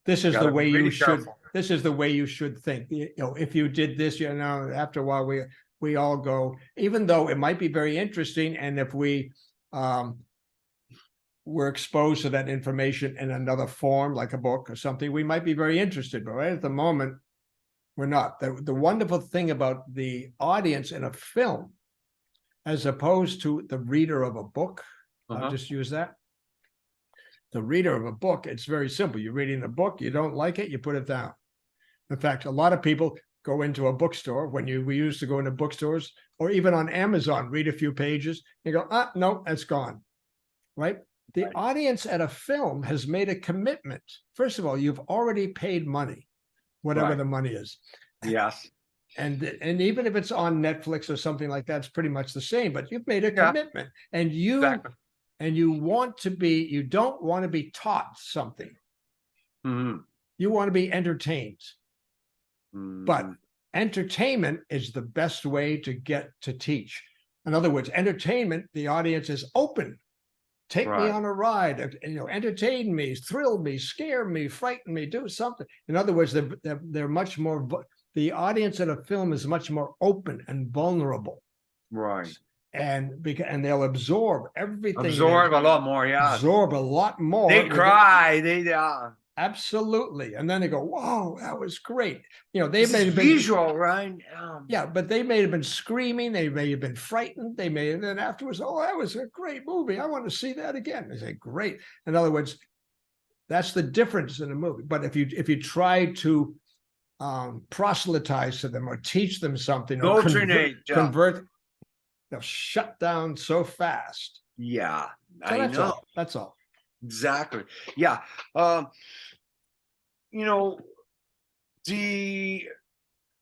[SPEAKER 1] This is the
[SPEAKER 2] Gotta be
[SPEAKER 1] way you
[SPEAKER 2] really
[SPEAKER 1] should.
[SPEAKER 2] careful.
[SPEAKER 1] This is the way you should think. If you did this, after a while we all go, even though it might be very interesting, and if we're exposed to that information in another form, like a book or something, we might be very interested, but right at the moment, we're not. The wonderful thing about the audience in a film, as opposed to the reader of a book, I'll
[SPEAKER 2] Uh-huh.
[SPEAKER 1] just use that. The reader of a book, it's very simple. You're reading a book, you don't like it, you put it down. In fact, a lot of people go into a bookstore we used to go into bookstores, or even on Amazon, read a few pages, you go, no, that's gone, right? The audience at a film has made a commitment. First of all, you've already paid money, whatever
[SPEAKER 2] Right.
[SPEAKER 1] the money is.
[SPEAKER 2] Yes.
[SPEAKER 1] And even if it's on Netflix or something like that, it's pretty much the same, but you've made a
[SPEAKER 2] Yeah.
[SPEAKER 1] commitment, and you
[SPEAKER 2] Exactly.
[SPEAKER 1] you don't want to be taught something.
[SPEAKER 2] Mhm.
[SPEAKER 1] You want to be entertained. But
[SPEAKER 2] Mhm.
[SPEAKER 1] entertainment is the best way to get to teach. In other words, entertainment, the audience is open. Take me
[SPEAKER 2] Right.
[SPEAKER 1] on a ride, entertain me, thrill me, scare me, frighten me, do something. In other words, they're much more, the audience in a film is much more open and vulnerable.
[SPEAKER 2] Right.
[SPEAKER 1] And they'll absorb everything.
[SPEAKER 2] Absorb a lot more, yeah.
[SPEAKER 1] Absorb a lot more.
[SPEAKER 2] They cry, they
[SPEAKER 1] Absolutely. And then they go, whoa, that was great. They
[SPEAKER 2] this
[SPEAKER 1] may
[SPEAKER 2] is
[SPEAKER 1] have been,
[SPEAKER 2] visual, right?
[SPEAKER 1] yeah, but they may have been screaming, they may have been frightened, they may have, then afterwards, oh, that was a great movie, I want to see that again. They say, great. In other words, that's the difference in a movie. But if you try to proselytize to them or teach them something or convert, they'll shut down so fast.
[SPEAKER 2] Yeah,
[SPEAKER 1] So
[SPEAKER 2] I know.
[SPEAKER 1] That's all.
[SPEAKER 2] Exactly. Yeah. You know,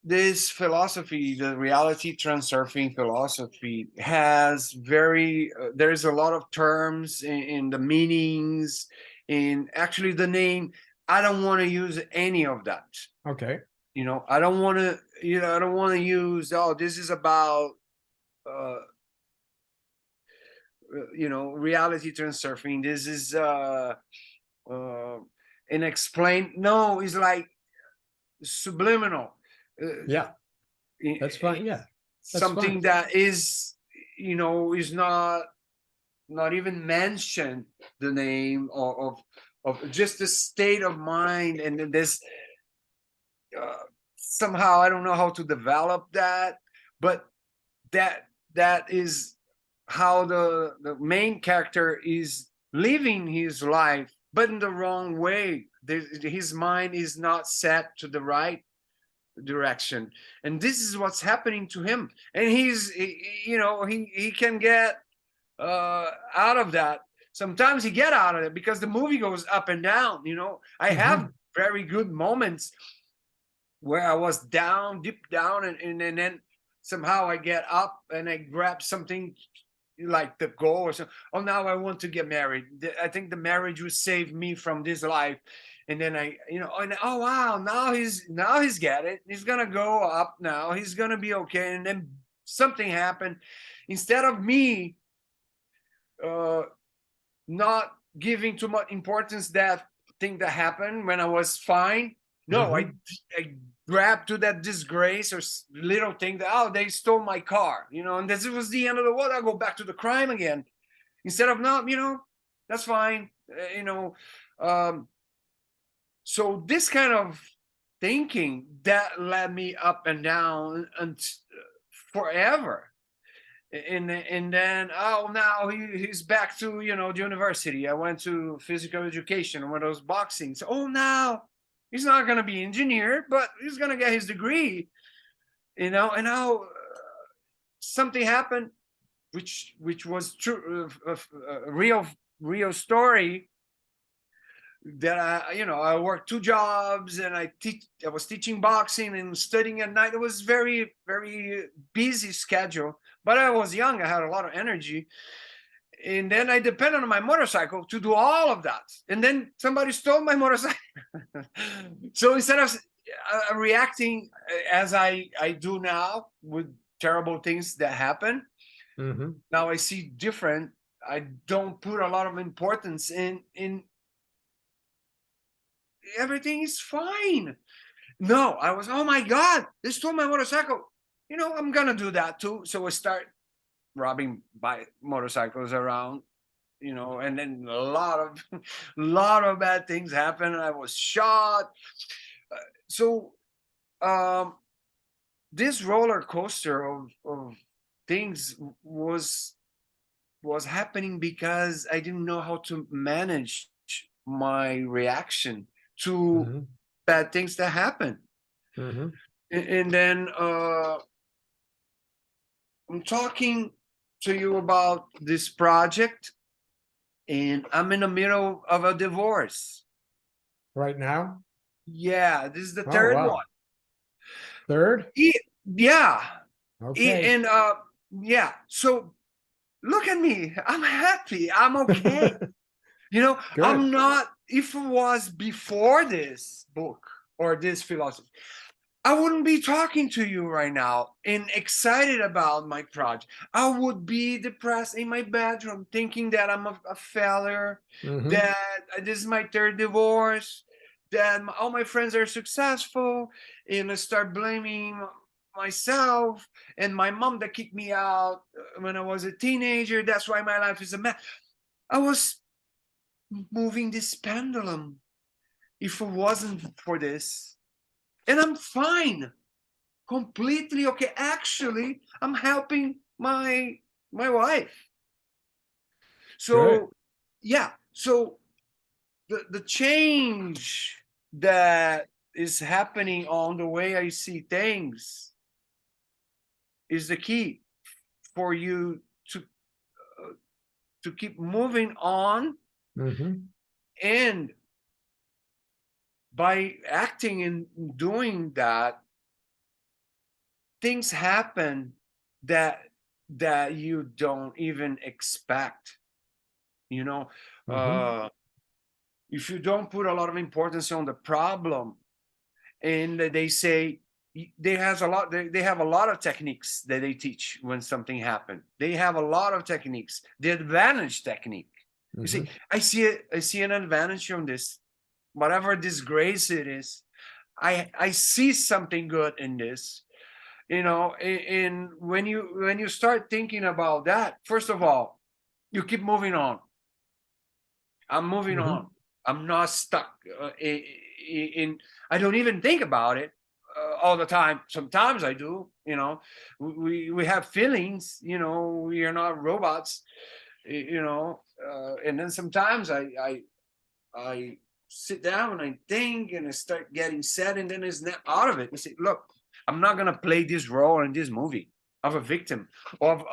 [SPEAKER 2] this philosophy, the reality transurfing philosophy, has there's a lot of terms in the meanings, in actually the name. I don't want to use any of that.
[SPEAKER 1] Okay.
[SPEAKER 2] I don't want to, I don't want to use, oh, this is about reality transurfing. This is unexplained. No, it's like subliminal.
[SPEAKER 1] Yeah, that's fine. Yeah, that's
[SPEAKER 2] Something
[SPEAKER 1] fine.
[SPEAKER 2] that is not even mentioned the name of just the state of mind, and then this somehow I don't know how to develop that, but that is how the main character is living his life, but in the wrong way. His mind is not set to the right direction, and this is what's happening to him. And he can get out of that. Sometimes he get out of it because the movie goes up and down. I have very good moments where I was down, deep down, and then somehow I get up and I grab something like the goal or something. Oh, now I want to get married. I think the marriage will save me from this life. And then and oh wow, now he's got it. He's gonna go up now. He's gonna be okay. And then something happened. Instead of me not giving too much importance that thing that happened when I was fine. No, I grabbed to that disgrace or little thing that, oh, they stole my car, and this was the end of the world. I go back to the crime again instead of no, that's fine, so this kind of thinking that led me up and down and forever. And then, oh, now he's back to the university. I went to physical education, one of those boxing. So, oh, now he's not going to be engineer, but he's going to get his degree. And now something happened, which was true, a real story. That I worked 2 jobs, and I was teaching boxing and studying at night. It was very, very busy schedule, but I was young. I had a lot of energy, and then I depended on my motorcycle to do all of that. And then somebody stole my motorcycle. So instead of reacting as I do now with terrible things that happen, now I see different. I don't put a lot of importance in everything is fine. No, I was, oh my God, they stole my motorcycle. I'm gonna do that too. So I start robbing motorcycles around, and then a lot of bad things happened. I was shot. So this roller coaster of things was happening because I didn't know how to manage my reaction to bad things that happen. And then I'm talking to you about this project, and I'm in the middle of a divorce
[SPEAKER 1] right now.
[SPEAKER 2] Yeah, this is the third one.
[SPEAKER 1] Third?
[SPEAKER 2] yeah.
[SPEAKER 1] Okay,
[SPEAKER 2] And yeah, so look at me. I'm happy. I'm okay. You know,
[SPEAKER 1] good,
[SPEAKER 2] I'm not, if it was before this book or this philosophy, I wouldn't be talking to you right now and excited about my project. I would be depressed in my bedroom, thinking that I'm a failure,
[SPEAKER 1] hmm,
[SPEAKER 2] that this is my third divorce, that all my friends are successful, and I start blaming myself and my mom that kicked me out when I was a teenager. That's why my life is a mess. I was moving this pendulum if it wasn't for this. And I'm fine, completely okay. Actually, I'm helping my wife.
[SPEAKER 1] good,
[SPEAKER 2] So yeah, so the change that is happening on the way I see things is the key for you to keep moving on.
[SPEAKER 1] hmm,
[SPEAKER 2] And by acting and doing that, things happen that you don't even expect, you know.
[SPEAKER 1] hmm,
[SPEAKER 2] uh if you don't put a lot of importance on the problem, and they say they have a lot of techniques that they teach when something happened. They have a lot of techniques, the advantage technique. You see,
[SPEAKER 1] hmm,
[SPEAKER 2] I see an advantage from this. Whatever disgrace it is, I see something good in this, you know. And when you start thinking about that, first of all, you keep moving on. I'm moving on.
[SPEAKER 1] hmm,
[SPEAKER 2] I'm not stuck in I don't even think about it all the time. Sometimes I do, you know. We have feelings, you know. We are not robots, you know. And then sometimes I sit down and I think and I start getting sad, and then it's not out of it. I say, look, I'm not gonna play this role in this movie of a victim, of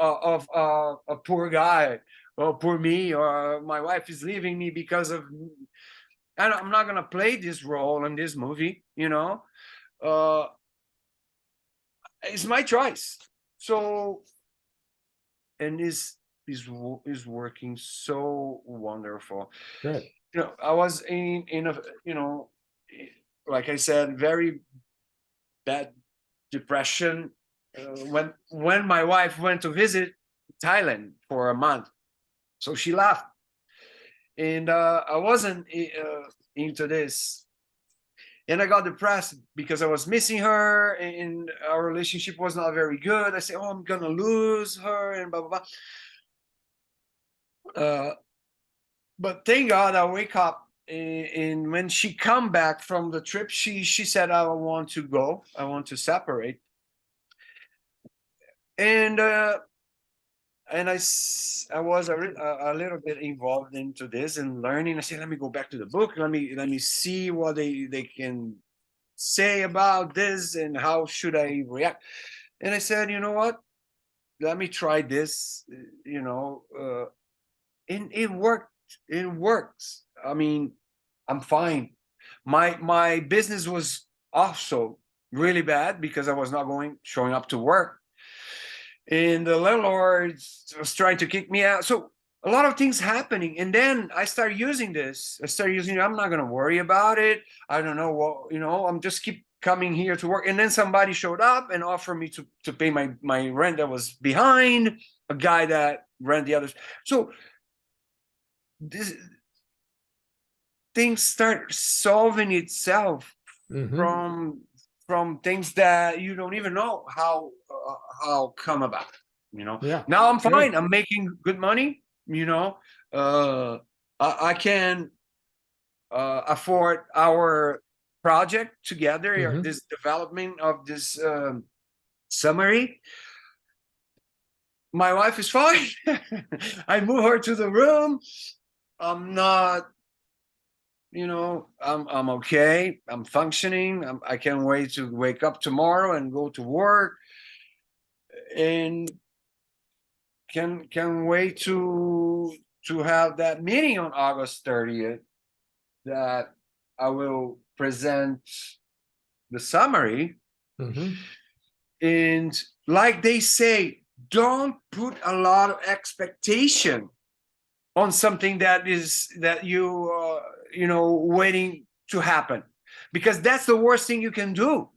[SPEAKER 2] a poor guy, or poor me, or my wife is leaving me because of. I'm not gonna play this role in this movie. You know, uh, it's my choice. So, and is working so wonderful.
[SPEAKER 1] good,
[SPEAKER 2] You know, I was in a, you know, like I said, very bad depression when my wife went to visit Thailand for a month. So she left, and I wasn't into this, and I got depressed because I was missing her, and our relationship was not very good. I said, "Oh, I'm gonna lose her," and blah blah blah. But thank God I wake up, and when she come back from the trip, she said, "I want to go. I want to separate." And I was a little bit involved into this and learning. I said, let me go back to the book. Let me see what they can say about this and how should I react. And I said, you know what? Let me try this. You know, and it worked. It works. I mean, I'm fine. My business was also really bad because I was not showing up to work, and the landlord was trying to kick me out. So a lot of things happening, and then I started using this. I started using it. I'm not going to worry about it. I don't know what, you know. I'm just keep coming here to work, and then somebody showed up and offered me to pay my rent that was behind. A guy that rent the others. So this things start solving itself
[SPEAKER 1] hmm,
[SPEAKER 2] from things that you don't even know how come about, you know.
[SPEAKER 1] yeah,
[SPEAKER 2] Now I'm
[SPEAKER 1] good,
[SPEAKER 2] fine, I'm making good money, you know. uh I can afford our project together,
[SPEAKER 1] hmm,
[SPEAKER 2] this development of this summary. My wife is fine. I move her to the room. I'm not, you know, I'm okay. I'm functioning. I can't wait to wake up tomorrow and go to work, and can wait to have that meeting on August 30th, that I will present the summary.
[SPEAKER 1] hmm,
[SPEAKER 2] And like they say, don't put a lot of expectation on something that waiting to happen, because that's the worst thing you can do.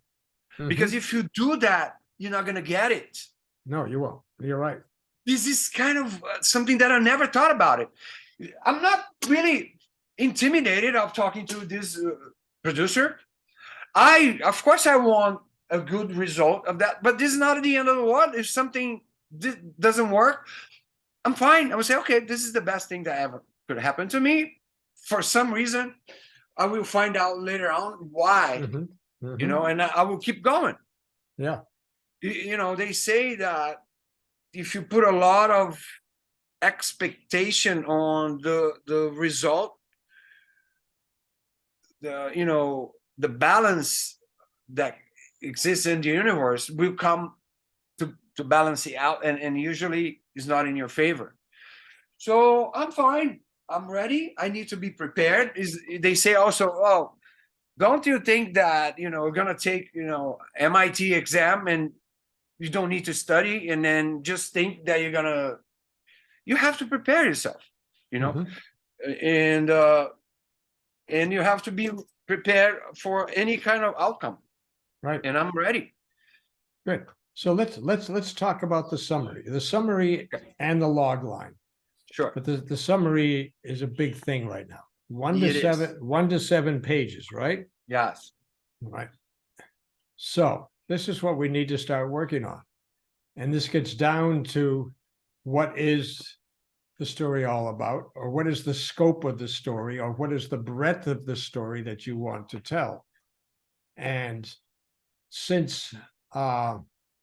[SPEAKER 2] Because
[SPEAKER 1] Mhm.
[SPEAKER 2] if you do that, you're not going to get it.
[SPEAKER 1] No, you won't. You're right.
[SPEAKER 2] This is kind of something that I never thought about it. I'm not really intimidated of talking to this producer. Of course, I want a good result of that, but this is not the end of the world. If something doesn't work, I'm fine. I would say, okay, this is the best thing that ever could happen to me. For some reason, I will find out later on why,
[SPEAKER 1] Mhm. Mhm.
[SPEAKER 2] and I will keep going.
[SPEAKER 1] Yeah.
[SPEAKER 2] They say that if you put a lot of expectation on the result, the balance that exists in the universe will come to balance it out, and usually is not in your favor. So I'm fine. I'm ready. I need to be prepared. Is They say also, oh, don't you think that we're gonna take MIT exam and you don't need to study, and then just think that you have to prepare yourself, you know,
[SPEAKER 1] Mhm.
[SPEAKER 2] and you have to be prepared for any kind of outcome.
[SPEAKER 1] Right.
[SPEAKER 2] And I'm ready.
[SPEAKER 1] Good. So let's talk about the summary and the log line.
[SPEAKER 2] Sure.
[SPEAKER 1] But the summary is a big thing right now.
[SPEAKER 2] It is.
[SPEAKER 1] 1 to 7 pages, right?
[SPEAKER 2] Yes.
[SPEAKER 1] Right. So this is what we need to start working on. And this gets down to what is the story all about, or what is the scope of the story, or what is the breadth of the story that you want to tell. And since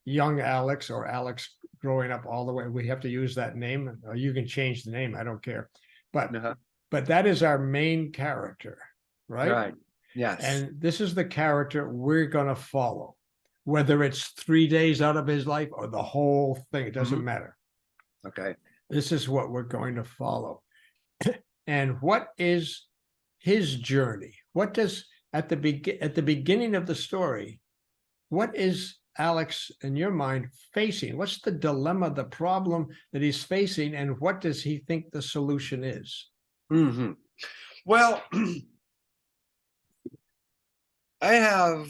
[SPEAKER 1] young Alex, or Alex growing up all the way, we have to use that name, or you can change the name, I don't care. But
[SPEAKER 2] Uh-huh.
[SPEAKER 1] but that is our main character, right?
[SPEAKER 2] Right. Yes.
[SPEAKER 1] And this is the character we're going to follow, whether it's 3 days out of his life or the whole thing, it doesn't matter.
[SPEAKER 2] Okay.
[SPEAKER 1] This is what we're going to follow. And what is his journey? What does at the beginning of the story, what is Alex in your mind facing? What's the dilemma, the problem that he's facing, and what does he think the solution is?
[SPEAKER 2] Hmm. Well, I have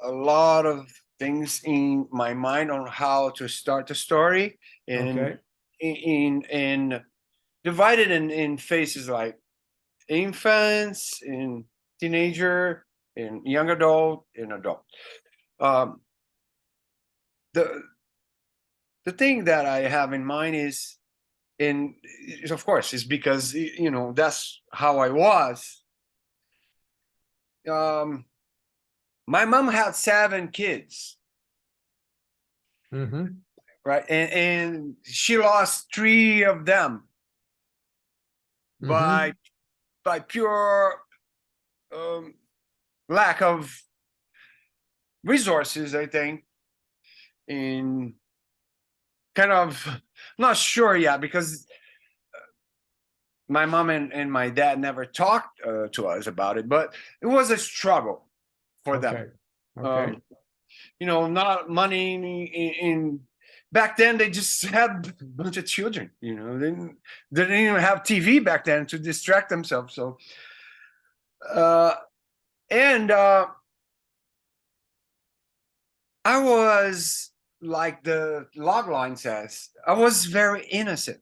[SPEAKER 2] a lot of things in my mind on how to start the story, and
[SPEAKER 1] Okay.
[SPEAKER 2] in divided in phases like infants, in teenager, in young adult, in adult. Um, the the thing that I have in mind is of course, is because that's how I was. Um, my mom had 7 kids,
[SPEAKER 1] Mm-hmm.
[SPEAKER 2] right, and she lost 3 of them
[SPEAKER 1] Mm-hmm.
[SPEAKER 2] by pure um, lack of resources, I think. In kind of not sure yet, because my mom and my dad never talked to us about it, but it was a struggle for
[SPEAKER 1] Okay.
[SPEAKER 2] them.
[SPEAKER 1] Okay.
[SPEAKER 2] Not money in back then. They just had a bunch of children. They didn't even have TV back then to distract themselves. So, and I was, like the log line says, I was very innocent,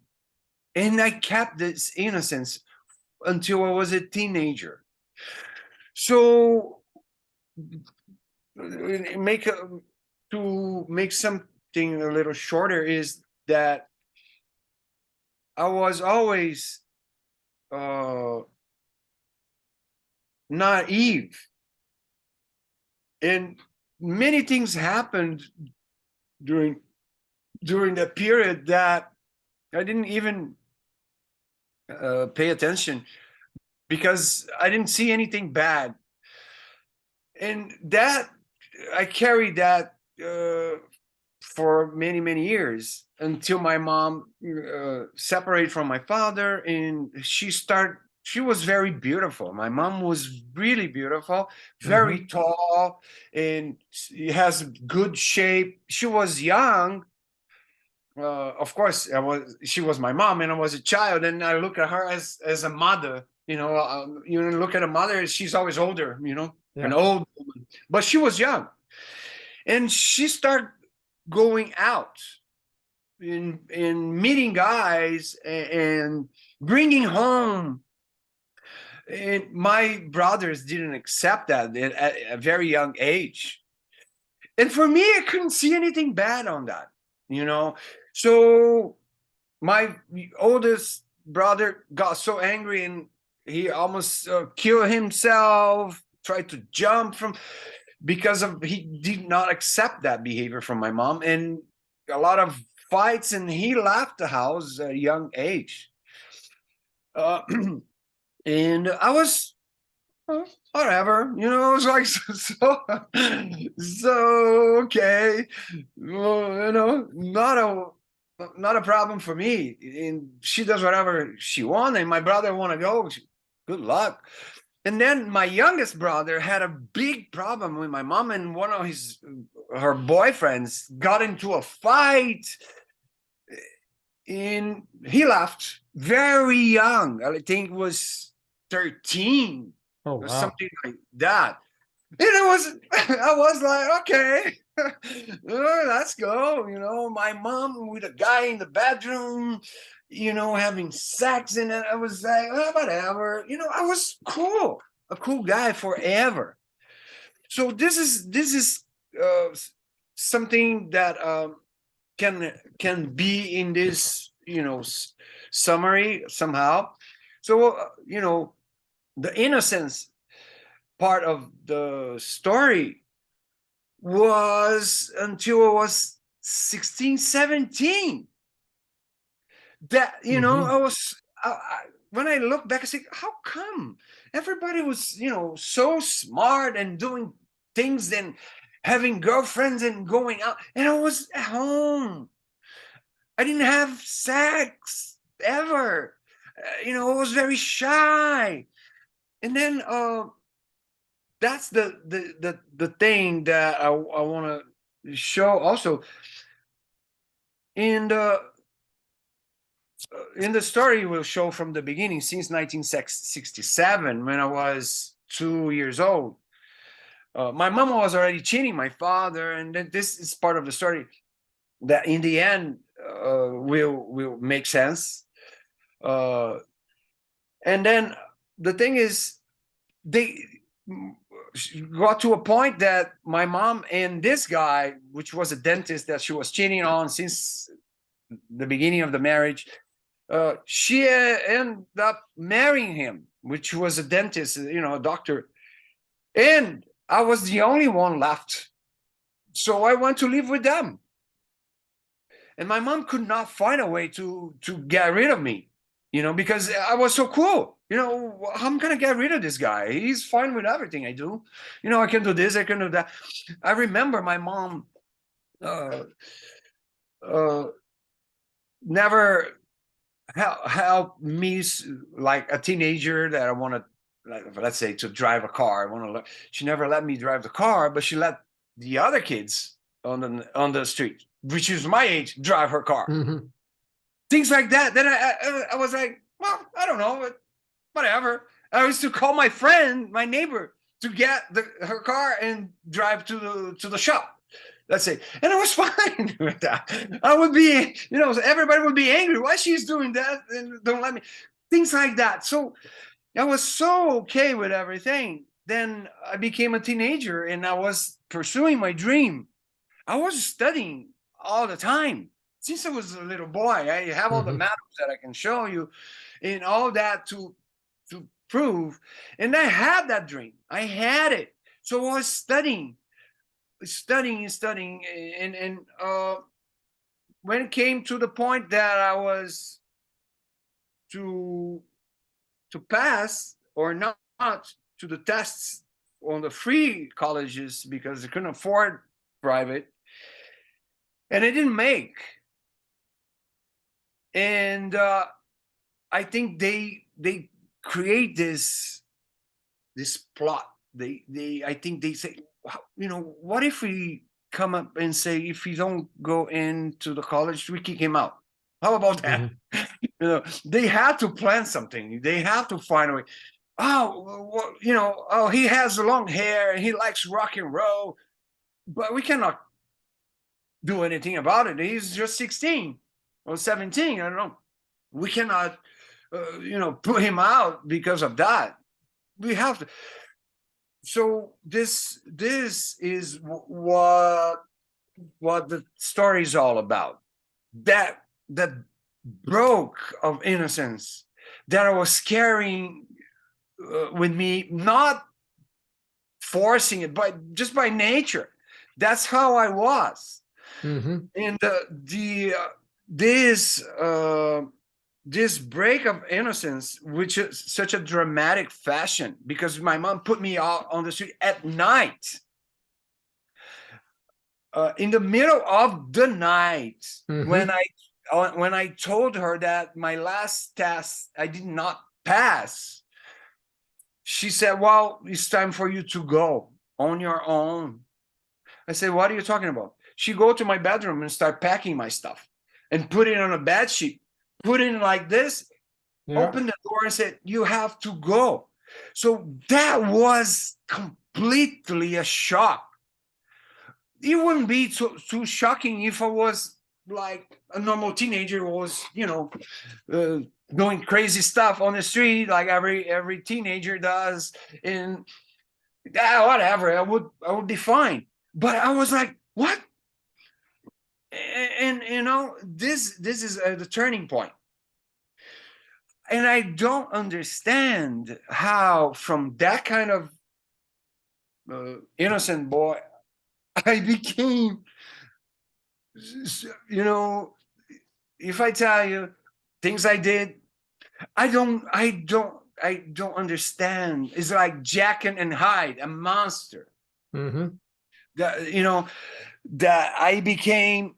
[SPEAKER 2] and I kept this innocence until I was a teenager. So, make to make something a little shorter, is that I was always uh, naive, and many things happened during that period that I didn't even pay attention, because I didn't see anything bad, and that I carried that for many years, until my mom separated from my father, and she started she was very beautiful. My mom was really beautiful, very
[SPEAKER 1] Mhm.
[SPEAKER 2] tall, and she has good shape. She was young. Of course, she was my mom, and I was a child. And I look at her as a mother. You look at a mother; she's always older. An
[SPEAKER 1] Yeah.
[SPEAKER 2] old woman, but she was young, and she started going out in meeting guys and bringing home. And my brothers didn't accept that at a very young age. And for me, I couldn't see anything bad on that, you know. So my oldest brother got so angry and he almost killed himself, tried to jump from because of he did not accept that behavior from my mom, and a lot of fights, and he left the house at a young age. Uh, and I was whatever, it was like so okay, well, not a problem for me. And she does whatever she wants, and my brother want to go. Good luck. And then my youngest brother had a big problem with my mom, and one of her boyfriends got into a fight, and he left very young. I think it was 13
[SPEAKER 1] Oh,
[SPEAKER 2] or
[SPEAKER 1] wow.
[SPEAKER 2] something like that. And it was, I was like, okay, let's go. My mom with a guy in the bedroom, having sex. And I was like, whatever. I was cool, a cool guy forever. So this is uh, something that can be in this, summary somehow. So, the innocence part of the story was until I was 16, 17. That,
[SPEAKER 1] Mhm.
[SPEAKER 2] I was, when I look back, I say, how come everybody was, so smart and doing things and having girlfriends and going out, and I was at home. I didn't have sex ever. I was very shy. And then that's the thing that I want to show also in the story. Will show from the beginning since 1967 when I was 2 years old. My mom was already cheating my father, and then this is part of the story that in the end will make sense. Uh, and then the thing is, they got to a point that my mom and this guy, which was a dentist that she was cheating on since the beginning of the marriage, she ended up marrying him, which was a dentist, a doctor. And I was the only one left. So I went to live with them. And my mom could not find a way to get rid of me, because I was so cool. I'm gonna get rid of this guy. He's fine with everything I do. I can do this, I can do that. I remember my mom uh, uh, never help me, like a teenager that I want to, let's say, to drive a car. I want to. She never let me drive the car, but she let the other kids on the street, which is my age, drive her car.
[SPEAKER 1] Mhm.
[SPEAKER 2] Things like that. Then I was like, well, I don't know, but whatever. I used to call my friend, my neighbor, to get her car and drive to the shop. Let's say, and I was fine with that. I would be, everybody would be angry. Why she's doing that and don't let me? Things like that. So I was so okay with everything. Then I became a teenager and I was pursuing my dream. I was studying all the time since I was a little boy. I have all the
[SPEAKER 1] Mhm.
[SPEAKER 2] maps that I can show you and all that to prove. And I had that dream. I had it. So I was studying, and when it came to the point that I was to pass or not to the tests on the free colleges because I couldn't afford private, and I didn't make. And I think they create this plot. I think they say, what if we come up and say, if he don't go into the college, we kick him out? How about that? They have to plan something. They have to find a way. Oh, well, oh, he has long hair and he likes rock and roll, but we cannot do anything about it. He's just 16 or 17. I don't know. We cannot, put him out because of that. We have to. So this is what the story is all about. That broke of innocence that I was carrying with me, not forcing it, but just by nature. That's how I was. And this break of innocence, which is such a dramatic fashion, because my mom put me out on the street at night, in the middle of the night, when I told her that my last test I did not pass. She said, well, it's time for you to go on your own. I said, what are you talking about? She go to my bedroom and start packing my stuff and put it on a bed sheet, put it like this, open the door and said, you have to go. So that was completely a shock. It wouldn't be too shocking if I was like a normal teenager who was, doing crazy stuff on the street like every teenager does, and whatever, I would be fine. But I was like, what? And this is the turning point. And I don't understand how from that kind of innocent boy I became, if I tell you things I did, I don't understand. It's like Jekyll and Hyde, a monster. That I became,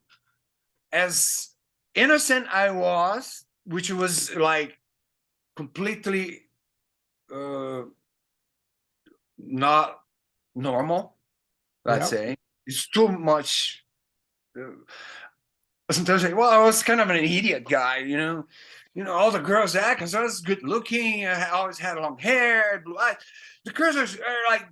[SPEAKER 2] as innocent I was, which was like completely not normal, let's say. It's too much. Sometimes I say, well, I was kind of an idiot guy, all the girls act because I was good looking. I always had long hair, blue eyes. The girls are like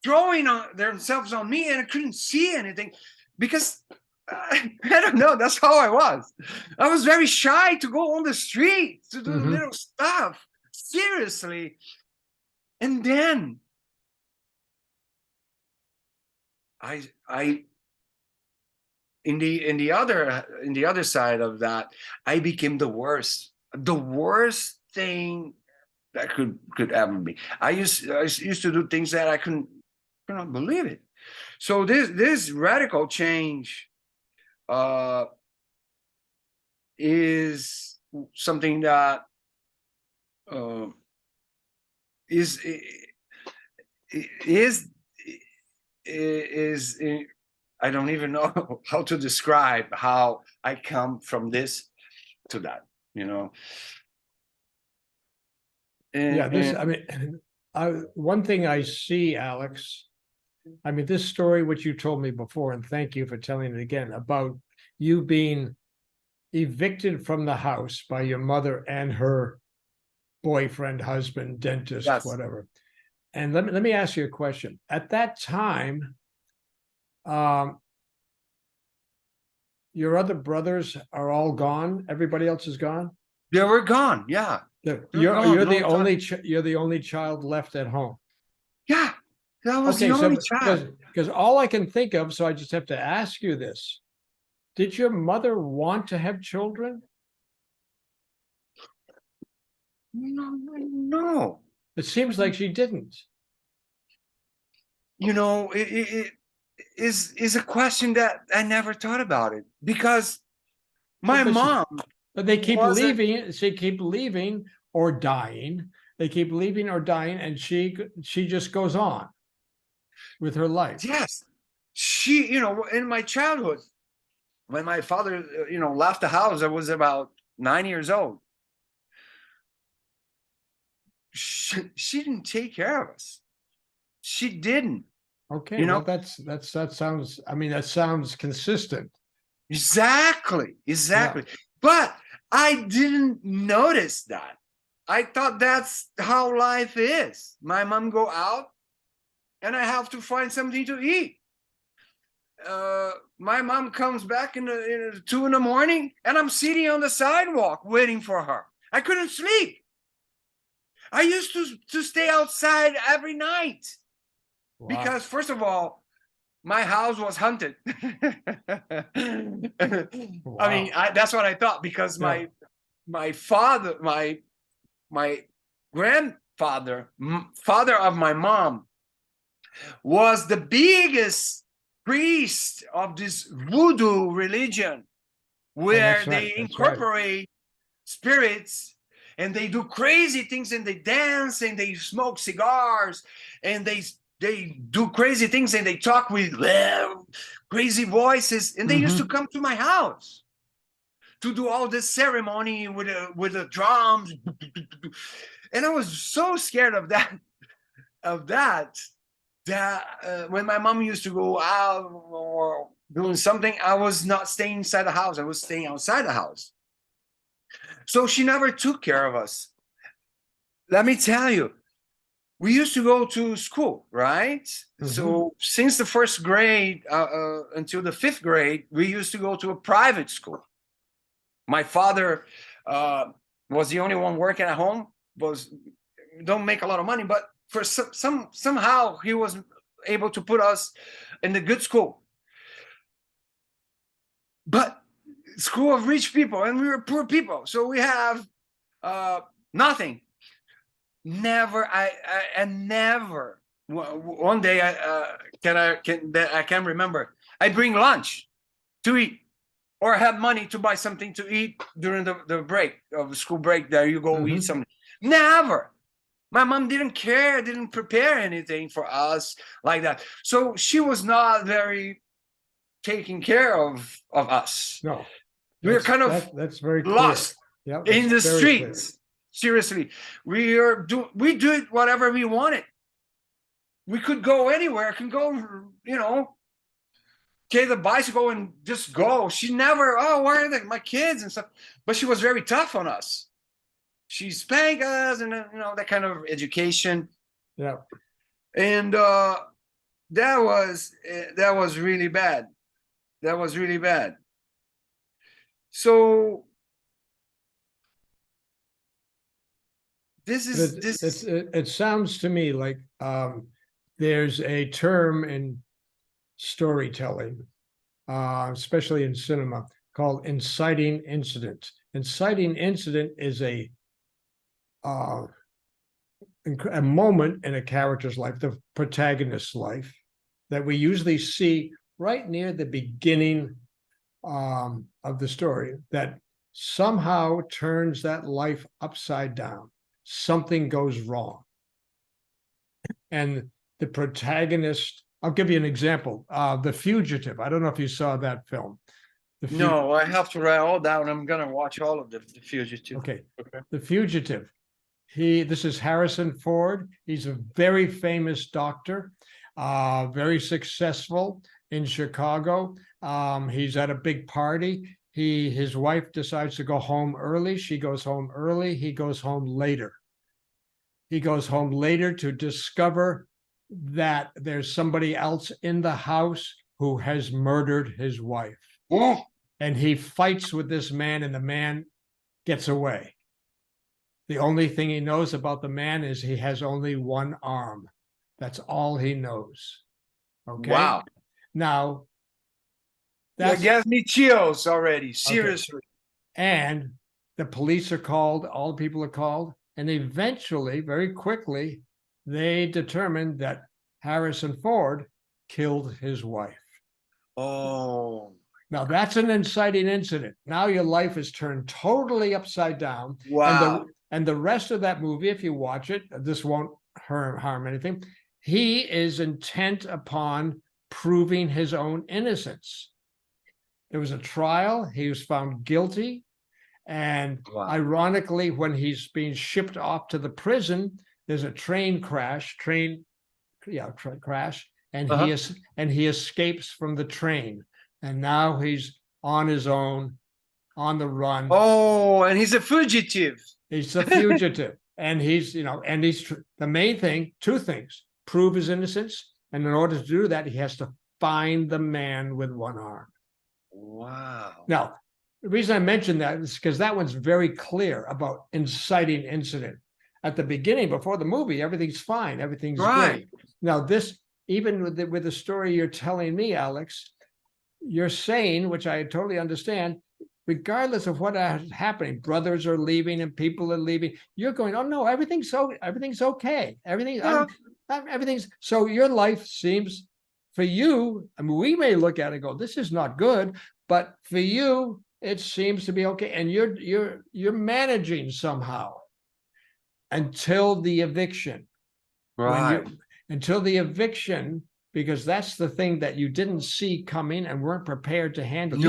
[SPEAKER 2] throwing themselves on me, and I couldn't see anything because I don't know. That's how I was. I was very shy to go on the street to do little stuff. Seriously. And then I in the other side of that, I became the worst thing that could ever be. I used to do things that I couldn't believe it. So this radical change is something that is I don't even know how to describe how I come from this to that,
[SPEAKER 1] one thing I see, Alex, this story, which you told me before, and thank you for telling it again, about you being evicted from the house by your mother and her boyfriend, husband, dentist, whatever. And let me ask you a question. At that time, your other brothers are all gone. Everybody else is gone.
[SPEAKER 2] They were gone. Yeah.
[SPEAKER 1] You're the only child left at home.
[SPEAKER 2] Yeah, that was the only child.
[SPEAKER 1] Because all I can think of, so I just have to ask you this: did your mother want to have children?
[SPEAKER 2] No.
[SPEAKER 1] It seems like she didn't.
[SPEAKER 2] It is a question that I never thought about it, because my mom.
[SPEAKER 1] But they keep leaving. She keep leaving or dying. They keep leaving or dying, and she just goes on with her life.
[SPEAKER 2] Yes, she. In my childhood, when my father, left the house, I was about 9 years old. she didn't take care of us. She didn't,
[SPEAKER 1] Okay,
[SPEAKER 2] you
[SPEAKER 1] well,
[SPEAKER 2] know.
[SPEAKER 1] that sounds, I mean, that sounds consistent.
[SPEAKER 2] Exactly,
[SPEAKER 1] Yeah.
[SPEAKER 2] exactly. But I didn't notice that. I thought that's how life is. My mom go out and I have to find something to eat. My mom comes back in 2 in the morning and I'm sitting on the sidewalk waiting for her. I couldn't sleep. I used to stay outside every night
[SPEAKER 1] Wow.
[SPEAKER 2] because first of all, my house was haunted. I mean,
[SPEAKER 1] Wow.
[SPEAKER 2] that's what I thought because
[SPEAKER 1] Yeah.
[SPEAKER 2] my father, my grandfather, father of my mom, was the biggest priest of this voodoo religion,
[SPEAKER 1] Oh,
[SPEAKER 2] where
[SPEAKER 1] that's right.
[SPEAKER 2] they
[SPEAKER 1] That's right.
[SPEAKER 2] incorporate spirits and they do crazy things and they dance and they smoke cigars and they do crazy things and they talk with crazy voices, and they used to
[SPEAKER 1] Hmm.
[SPEAKER 2] come to my house to do all this ceremony with the drums. And I was so scared of that when my mom used to go out or doing something, I was not staying inside the house, I was staying outside the house. So she never took care of us. Let me tell you, we used to go to school, right?
[SPEAKER 1] Hmm.
[SPEAKER 2] So since the first grade until the fifth grade, we used to go to a private school. My father was the only one working at home. Was don't make a lot of money, but for somehow he was able to put us in the good school. But school of rich people, and we were poor people, so we have nothing. Never, and never. One day, I can remember. I bring lunch to eat, or have money to buy something to eat during the break of the school break. There you go eat
[SPEAKER 1] Hmm.
[SPEAKER 2] something. Never. My mom didn't care, didn't prepare anything for us like that. So she was not very taking care of us.
[SPEAKER 1] No,
[SPEAKER 2] We were kind of
[SPEAKER 1] that's very clear.
[SPEAKER 2] lost
[SPEAKER 1] Yeah,
[SPEAKER 2] in
[SPEAKER 1] that's
[SPEAKER 2] the
[SPEAKER 1] very clear.
[SPEAKER 2] streets. Seriously, we do it whatever we wanted. We could go anywhere. Can go, take the bicycle and just go. She never, oh, where are they, my kids and stuff. But she was very tough on us. She spanked us and that kind of education.
[SPEAKER 1] Yeah.
[SPEAKER 2] And that was really bad. That was really bad. So
[SPEAKER 1] But
[SPEAKER 2] this is
[SPEAKER 1] it sounds to me like there's a term in storytelling, especially in cinema, called inciting incident. Inciting incident is uh, a moment in a character's life, the protagonist's life, that we usually see right near the beginning of the story, that somehow turns that life upside down. Something goes wrong. And the protagonist, I'll give you an example. The Fugitive. I don't know if you saw that film.
[SPEAKER 2] no. I have to write all down. I'm gonna watch all of the Fugitive.
[SPEAKER 1] Okay.
[SPEAKER 2] Okay.
[SPEAKER 1] The Fugitive. This is Harrison Ford. He's a very famous doctor, very successful in Chicago. He's at a big party. His wife decides to go home early. She goes home early. He goes home later. He goes home later to discover that there's somebody else in the house who has murdered his wife.
[SPEAKER 2] Oh,
[SPEAKER 1] And he fights with this man, and the man gets away. The only thing he knows about the man is he has only one arm. That's all he knows. Okay.
[SPEAKER 2] wow.
[SPEAKER 1] Now,
[SPEAKER 2] That
[SPEAKER 1] that's
[SPEAKER 2] gives me chills already.
[SPEAKER 1] okay.
[SPEAKER 2] Seriously.
[SPEAKER 1] And the police are called, all the people are called, and eventually, very quickly, they determined that Harrison Ford killed his wife.
[SPEAKER 2] Oh,
[SPEAKER 1] Now that's an inciting incident. Now your life is turned totally upside down.
[SPEAKER 2] wow.
[SPEAKER 1] And the rest of that movie, if you watch it, this won't harm anything. He is intent upon proving his own innocence. There was a trial. He was found guilty. And
[SPEAKER 2] Wow.
[SPEAKER 1] ironically, when he's being shipped off to the prison, there's a train crash, crash, and he escapes from the train. And now he's on his own, on the run.
[SPEAKER 2] Oh, and he's a fugitive.
[SPEAKER 1] He's a fugitive. And he's, the main thing, two things: prove his innocence. And in order to do that, he has to find the man with one arm.
[SPEAKER 2] Wow.
[SPEAKER 1] Now, the reason I mentioned that is because that one's very clear about inciting incident. At the beginning, before the movie, everything's fine, everything's great. Now, this, even with the story you're telling me, Alex, you're saying, which I totally understand, regardless of what is happening, brothers are leaving and people are leaving, you're going, oh no, everything's okay. Everything's so your life seems, for you, I mean, we may look at it and go, this is not good, but for you, it seems to be okay. And you're managing somehow until the eviction.
[SPEAKER 2] Right.
[SPEAKER 1] Until the eviction, because that's the thing that you didn't see coming and weren't prepared to handle.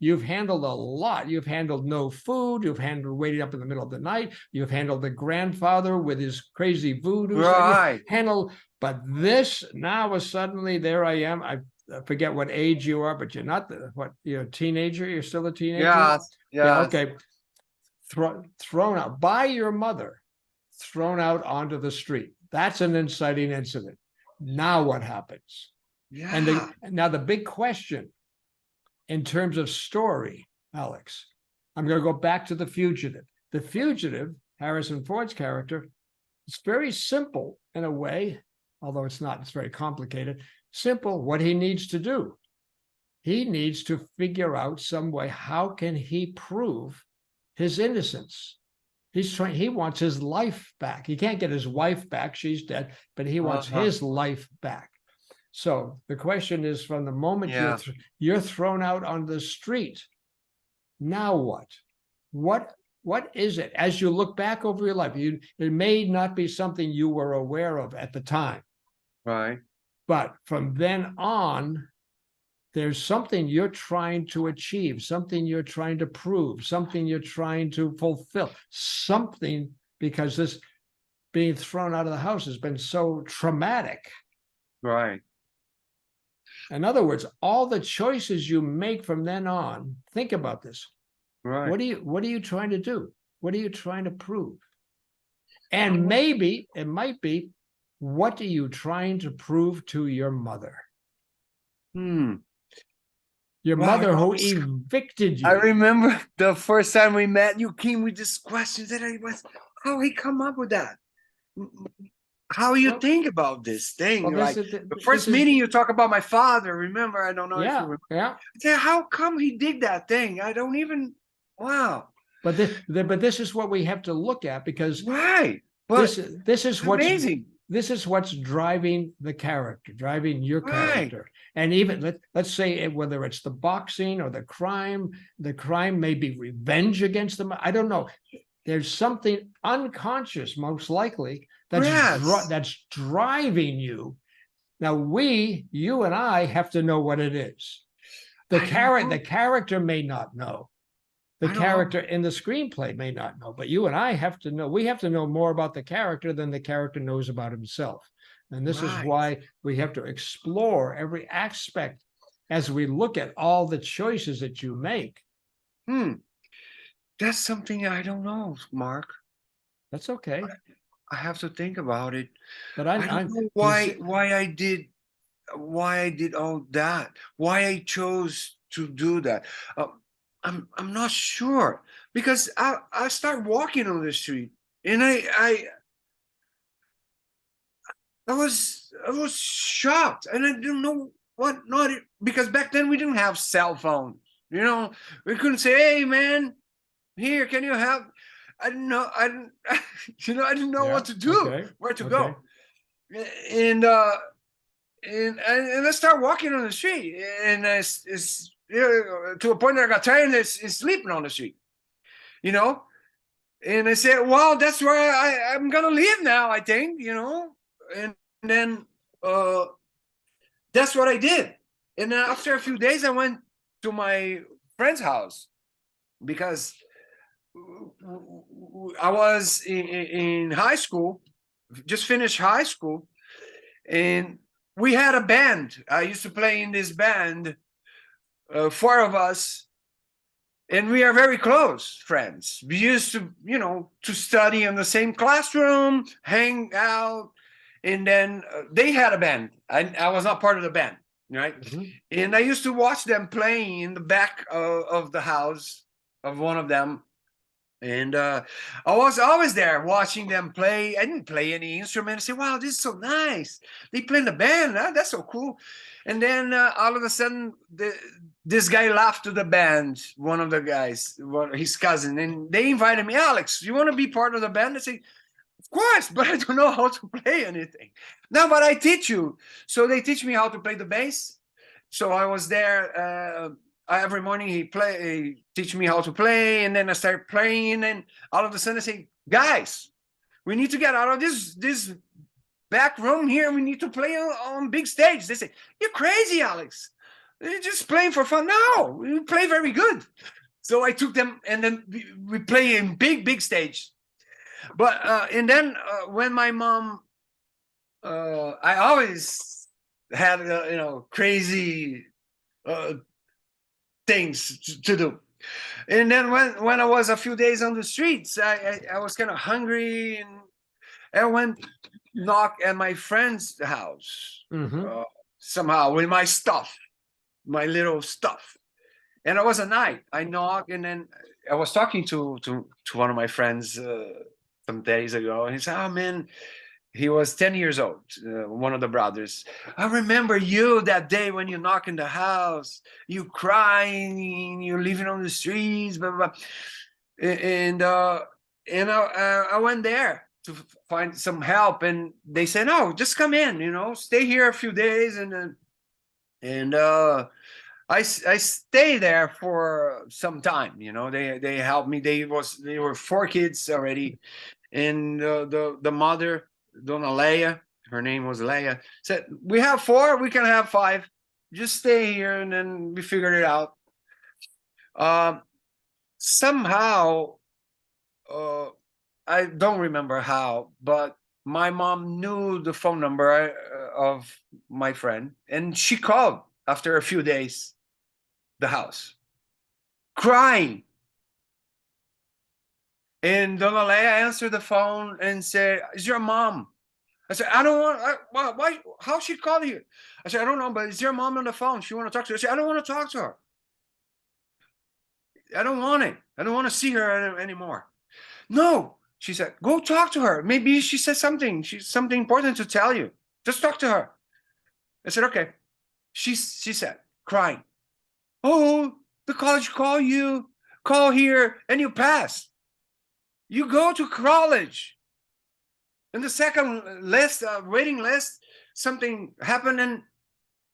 [SPEAKER 1] You've handled a lot. You've handled no food. You've handled waiting up in the middle of the night. You've handled the grandfather with his crazy voodoo.
[SPEAKER 2] Right.
[SPEAKER 1] But this now is suddenly, there I am. I forget what age you are, but you're not you're a teenager. You're still a teenager.
[SPEAKER 2] Yeah.
[SPEAKER 1] Okay. Thrown out by your mother, thrown out onto the street. That's an inciting incident. Now what happens?
[SPEAKER 2] Yeah.
[SPEAKER 1] And now the big question in terms of story, Alex, I'm going to go back to the fugitive. The fugitive, Harrison Ford's character, it's very simple in a way, although it's not, it's very complicated. Simple, what he needs to do. He needs to figure out some way, how can he prove his innocence? He wants his life back. He can't get his wife back, she's dead, but he wants his life back. So the question is, from the moment you're thrown out on the street, now what? What is it? As you look back over your life, it may not be something you were aware of at the time.
[SPEAKER 2] Right.
[SPEAKER 1] But from then on, there's something you're trying to achieve, something you're trying to prove, something you're trying to fulfill, something, because this being thrown out of the house has been so traumatic.
[SPEAKER 2] Right.
[SPEAKER 1] In other words, all the choices you make from then on, think about this.
[SPEAKER 2] Right.
[SPEAKER 1] What are you trying to do? What are you trying to prove? And maybe it might be, what are you trying to prove to your mother? Your mother who evicted you.
[SPEAKER 2] I remember the first time we met, you came with this question that I was, how he come up with that? How you think about this thing?
[SPEAKER 1] Well,
[SPEAKER 2] like the first meeting, you talk about my father. Remember? I don't know if you remember.
[SPEAKER 1] Yeah.
[SPEAKER 2] I said, how come he did that thing? I don't even. Wow.
[SPEAKER 1] But this is what we have to look at, because
[SPEAKER 2] But
[SPEAKER 1] this is what's
[SPEAKER 2] amazing.
[SPEAKER 1] This is what's driving the character, driving your character. And even let's say whether it's the boxing or the crime may be revenge against them. I don't know. There's something unconscious, most likely, that's driving you. Now you and I have to know what it is. The character may not know. The character in the screenplay may not know, but you and I have to know. We have to know more about the character than the character knows about himself. And this is why we have to explore every aspect as we look at all the choices that you make.
[SPEAKER 2] That's something I don't know, Mark.
[SPEAKER 1] That's okay.
[SPEAKER 2] I have to think about it.
[SPEAKER 1] But
[SPEAKER 2] I don't know why I did all that. Why I chose to do that. I'm not sure, because I start walking on the street and I was shocked, and I didn't know what not, because back then we didn't have cell phones. We couldn't say, "Hey man, here, can you help?" I didn't know. I didn't know what to do, where to go, and I start walking on the street, and to a point that I got tired and sleeping on the street, and I said, well, that's where I'm gonna live now, I think, and then that's what I did. And then after a few days, I went to my friend's house, because I was in high school, just finished high school, and we had a band. I used to play in this band, four of us, and we are very close friends. We used to, to study in the same classroom, hang out, and then they had a band. I was not part of the band, right?
[SPEAKER 1] Mhm.
[SPEAKER 2] And I used to watch them playing in the back of the house of one of them. And I was always there watching them play. I didn't play any instrument. I said, wow, this is so nice. They play in the band. Huh? That's so cool. And then all of a sudden, this guy left to the band, one of the guys, his cousin, and they invited me, Alex, you want to be part of the band? I say, of course, but I don't know how to play anything. No, but I teach you. So they teach me how to play the bass. So I was there every morning. He teach me how to play, and then I start playing, and all of a sudden I say, guys, we need to get out of this back room here. We need to play on big stage. They say, you're crazy, Alex. You're just playing for fun. No, we play very good. So I took them, and then we play in big stage. But and then when my mom, I always had crazy things to do. And then when I was a few days on the streets, I was kind of hungry, and I went knock at my friend's house somehow with my stuff, my little stuff. And it was a night. I knocked, and then I was talking to one of my friends some days ago, and he said, "Oh man." He was 10 years old, one of the brothers. I remember you that day when you knock in the house, you crying, you living on the streets, blah, blah, blah. And I went there to find some help, and they said, no, just come in, stay here a few days. And I stayed there for some time, they helped me. They were 4 kids already. And the mother, Donna Leia, her name was Leia, said, we have 4, we can have 5. Just stay here, and then we figured it out. Somehow, I don't remember how, but my mom knew the phone number of my friend, and she called after a few days the house, crying. And Donna Leia answered the phone and said, is your mom? I said, I don't want, why, how she called you? I said, I don't know, but is your mom on the phone? She want to talk to her. I said, I don't want to talk to her. I don't want it. I don't want to see her anymore. No, she said, go talk to her. Maybe she said something. She's something important to tell you. Just talk to her. I said, okay. She said, crying, oh, the college call you, call here, and you pass. You go to college. In the second list, waiting list, something happened and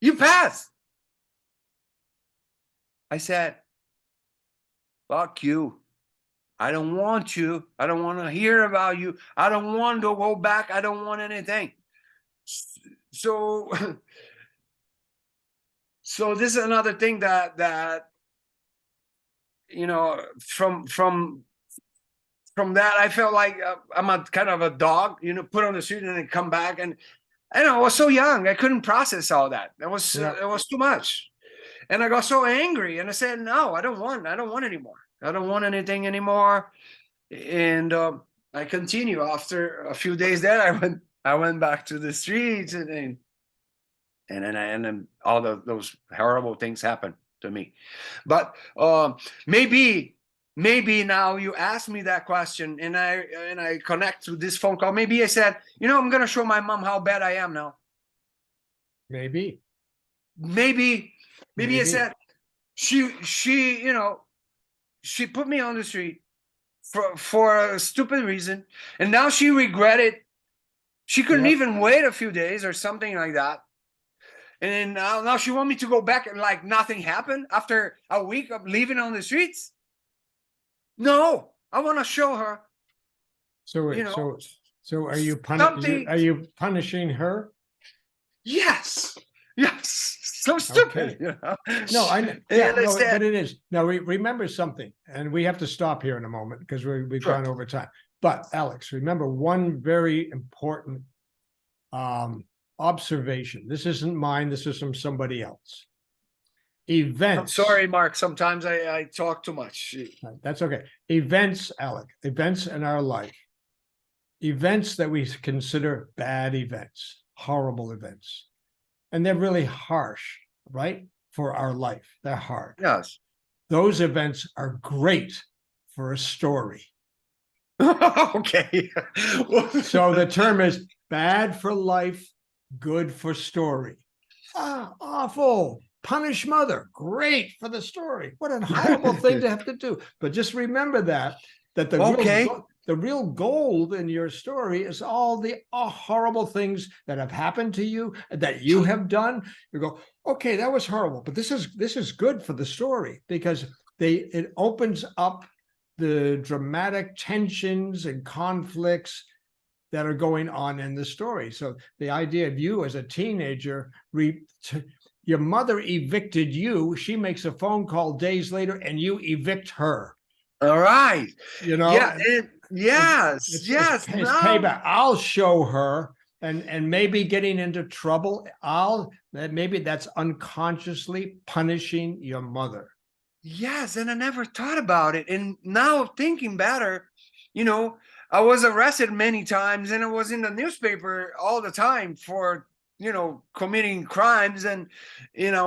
[SPEAKER 2] you pass. I said, fuck you. I don't want you. I don't want to hear about you. I don't want to go back. I don't want anything. So, so this is another thing that from that, I felt like I'm a kind of a dog, put on the street and then come back. And I was so young, I couldn't process all that. It was too much. And I got so angry, and I said, no, I don't want anymore. I don't want anything anymore. And I continue. After a few days there, I went back to the streets, and then all those horrible things happened to me. But maybe now you ask me that question, and I connect to this phone call. Maybe I said, I'm gonna show my mom how bad I am now.
[SPEAKER 1] Maybe
[SPEAKER 2] I said, she put me on the street for a stupid reason, and now she regretted. She couldn't even wait a few days or something like that. And now she want me to go back and like nothing happened after a week of living on the streets. No, I want to show her.
[SPEAKER 1] So are you punishing her?
[SPEAKER 2] Yes, Yes, so stupid,
[SPEAKER 1] No, I know. Yeah,
[SPEAKER 2] And I
[SPEAKER 1] no, but
[SPEAKER 2] said,
[SPEAKER 1] it is. Now, remember something, and we have to stop here in a moment because we've
[SPEAKER 2] sure.
[SPEAKER 1] gone over time. But Alex, remember one very important observation. This isn't mine. This is from somebody else. Events.
[SPEAKER 2] I'm sorry, Mark. Sometimes I talk too much.
[SPEAKER 1] That's okay. Events, Alec, events in our life. Events that we consider bad events, horrible events. And they're really harsh, right? For our life. They're hard.
[SPEAKER 2] Yes.
[SPEAKER 1] Those events are great for a story.
[SPEAKER 2] Okay.
[SPEAKER 1] So the term is bad for life, good for story. Awful. Punish mother. Great for the story. What a horrible thing to have to do. But just remember that
[SPEAKER 2] Okay.
[SPEAKER 1] the real gold in your story is all the horrible things that have happened to you, that you have done. You go, okay, that was horrible, but this is good for the story because it opens up the dramatic tensions and conflicts that are going on in the story. So the idea of you as a teenager, your mother evicted you, she makes a phone call days later and you evict her.
[SPEAKER 2] All right.
[SPEAKER 1] You know,
[SPEAKER 2] Yeah. Yes.
[SPEAKER 1] it's payback. I'll show her, and maybe getting into trouble. Maybe that's unconsciously punishing your mother.
[SPEAKER 2] Yes, and I never thought about it. And now thinking better, I was arrested many times and I was in the newspaper all the time for, committing crimes and,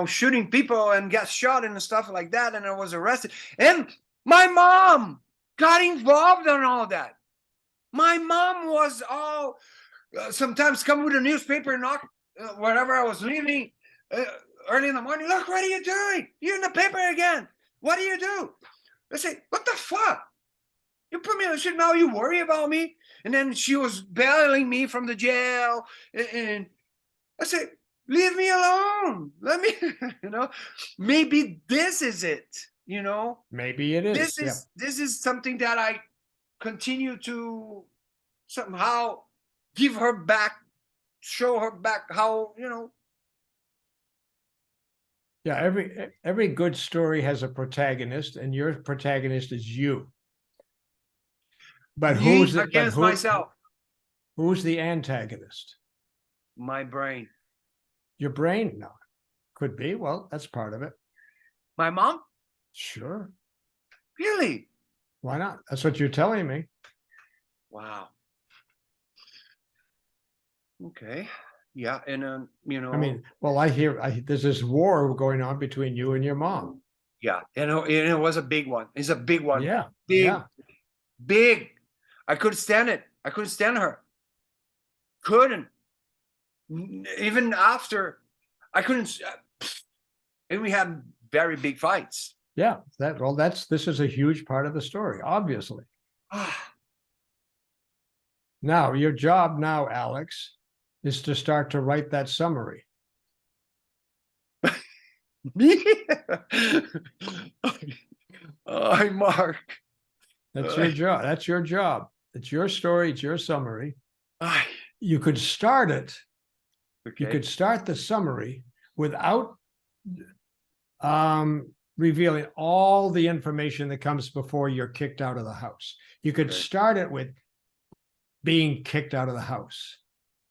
[SPEAKER 2] shooting people and got shot and stuff like that. And I was arrested. And my mom got involved in all that. My mom was all sometimes come with a newspaper and knock wherever I was leaving early in the morning. Look, what are you doing? You're in the paper again. What do you do? I say, what the fuck? You put me on the shit, now you worry about me? And then she was bailing me from the jail. And I said, leave me alone. Let me, maybe this is it,
[SPEAKER 1] Maybe it is.
[SPEAKER 2] This is something that I continue to somehow give her back, show her back how,
[SPEAKER 1] Yeah, every good story has a protagonist, and your protagonist is you. But
[SPEAKER 2] myself?
[SPEAKER 1] Who's the antagonist?
[SPEAKER 2] My brain.
[SPEAKER 1] Your brain? No, could be. Well, that's part of it.
[SPEAKER 2] My mom?
[SPEAKER 1] Sure.
[SPEAKER 2] Really?
[SPEAKER 1] Why not? That's what you're telling me.
[SPEAKER 2] Wow. Okay. Yeah, and
[SPEAKER 1] I mean, well, I hear there's this war going on between you and your mom.
[SPEAKER 2] Yeah, and it was a big one. It's a big one.
[SPEAKER 1] Yeah,
[SPEAKER 2] big. I couldn't stand it. I couldn't stand her. Couldn't. Even after, I couldn't. And we had very big fights.
[SPEAKER 1] Yeah, this is a huge part of the story, obviously. Now, your job now, Alex, is to start to write that summary.
[SPEAKER 2] Oh, Mark.
[SPEAKER 1] That's your job. That's your job. It's your story. It's your summary. You could start it. Okay. You could start the summary without revealing all the information that comes before you're kicked out of the house. You could start it with being kicked out of the house.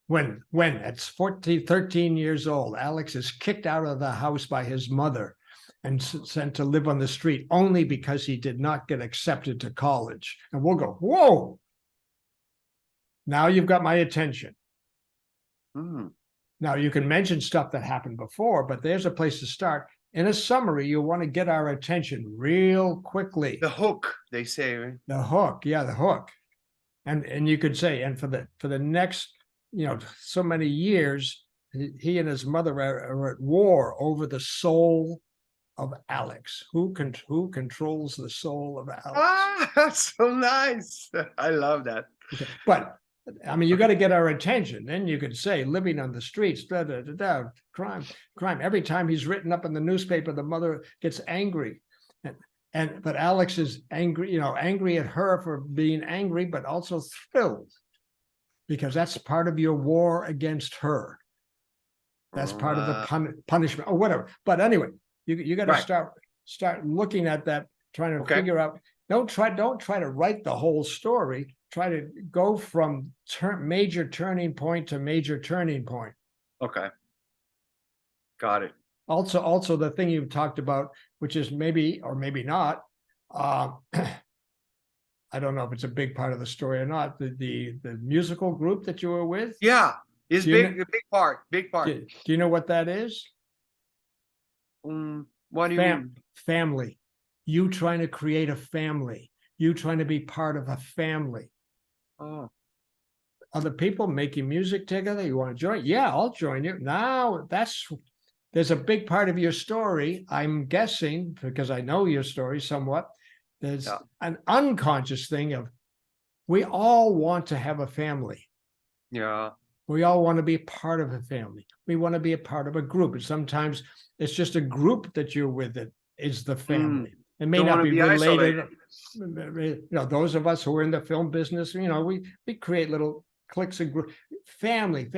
[SPEAKER 1] When at 13 years old, Alex is kicked out of the house by his mother and sent to live on the street only because he did not get accepted to college. And we'll go, whoa, now you've got my attention. Now you can mention stuff that happened before, but there's a place to start. In a summary, you want to get our attention real quickly.
[SPEAKER 2] The hook, they say, right?
[SPEAKER 1] The hook, yeah, the hook. And you could say, and for the next, so many years, he and his mother are at war over the soul of Alex. Who controls the soul of Alex?
[SPEAKER 2] That's so nice. I love that.
[SPEAKER 1] Okay. But I mean, you got to get our attention. Then you could say, living on the streets, crime. Every time he's written up in the newspaper, the mother gets angry. But Alex is angry, angry at her for being angry, but also thrilled because that's part of your war against her. That's part of the
[SPEAKER 2] Right.
[SPEAKER 1] punishment or whatever. But anyway, you got to
[SPEAKER 2] Right.
[SPEAKER 1] start looking at that, trying to
[SPEAKER 2] Okay.
[SPEAKER 1] figure out. Don't try to write the whole story. Try to go from major turning point to major turning point.
[SPEAKER 2] Okay. Got it.
[SPEAKER 1] Also the thing you've talked about, which is maybe or maybe not, I don't know if it's a big part of the story or not. The musical group that you were with.
[SPEAKER 2] Yeah. It's
[SPEAKER 1] Do you
[SPEAKER 2] big,
[SPEAKER 1] know,
[SPEAKER 2] a big part. Big part.
[SPEAKER 1] do you know what that is?
[SPEAKER 2] What do you mean?
[SPEAKER 1] Family. You trying to create a family. You trying to be part of a family.
[SPEAKER 2] Oh.
[SPEAKER 1] Other people making music together. You want to join? Yeah, I'll join you. Now there's a big part of your story. I'm guessing, because I know your story somewhat. There's an unconscious thing of we all want to have a family.
[SPEAKER 2] Yeah.
[SPEAKER 1] We all want to be part of a family. We want to be a part of a group. And sometimes it's just a group that you're with that is the family. It may
[SPEAKER 2] Don't
[SPEAKER 1] not
[SPEAKER 2] want to
[SPEAKER 1] be
[SPEAKER 2] be
[SPEAKER 1] related.
[SPEAKER 2] isolated.
[SPEAKER 1] You know, those of us who are in the film business, you know, we create little cliques of group, family.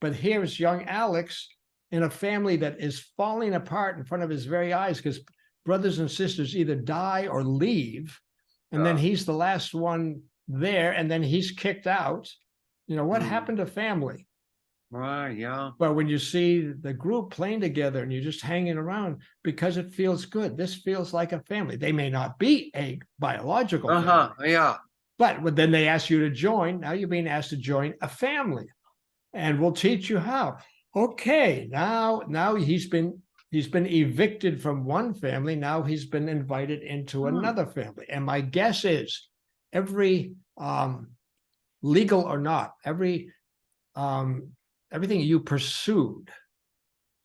[SPEAKER 1] But here's young Alex in a family that is falling apart in front of his very eyes because brothers and sisters either die or leave, and then he's the last one there, and then he's kicked out. You know, what happened to family?
[SPEAKER 2] Right, yeah.
[SPEAKER 1] But when you see the group playing together and you're just hanging around because it feels good, this feels like a family. They may not be a biological family,
[SPEAKER 2] Yeah.
[SPEAKER 1] but then they ask you to join. Now you're being asked to join a family, and we'll teach you how. Okay, now he's been evicted from one family. Now he's been invited into another family. And my guess is every legal or not, everything you pursued,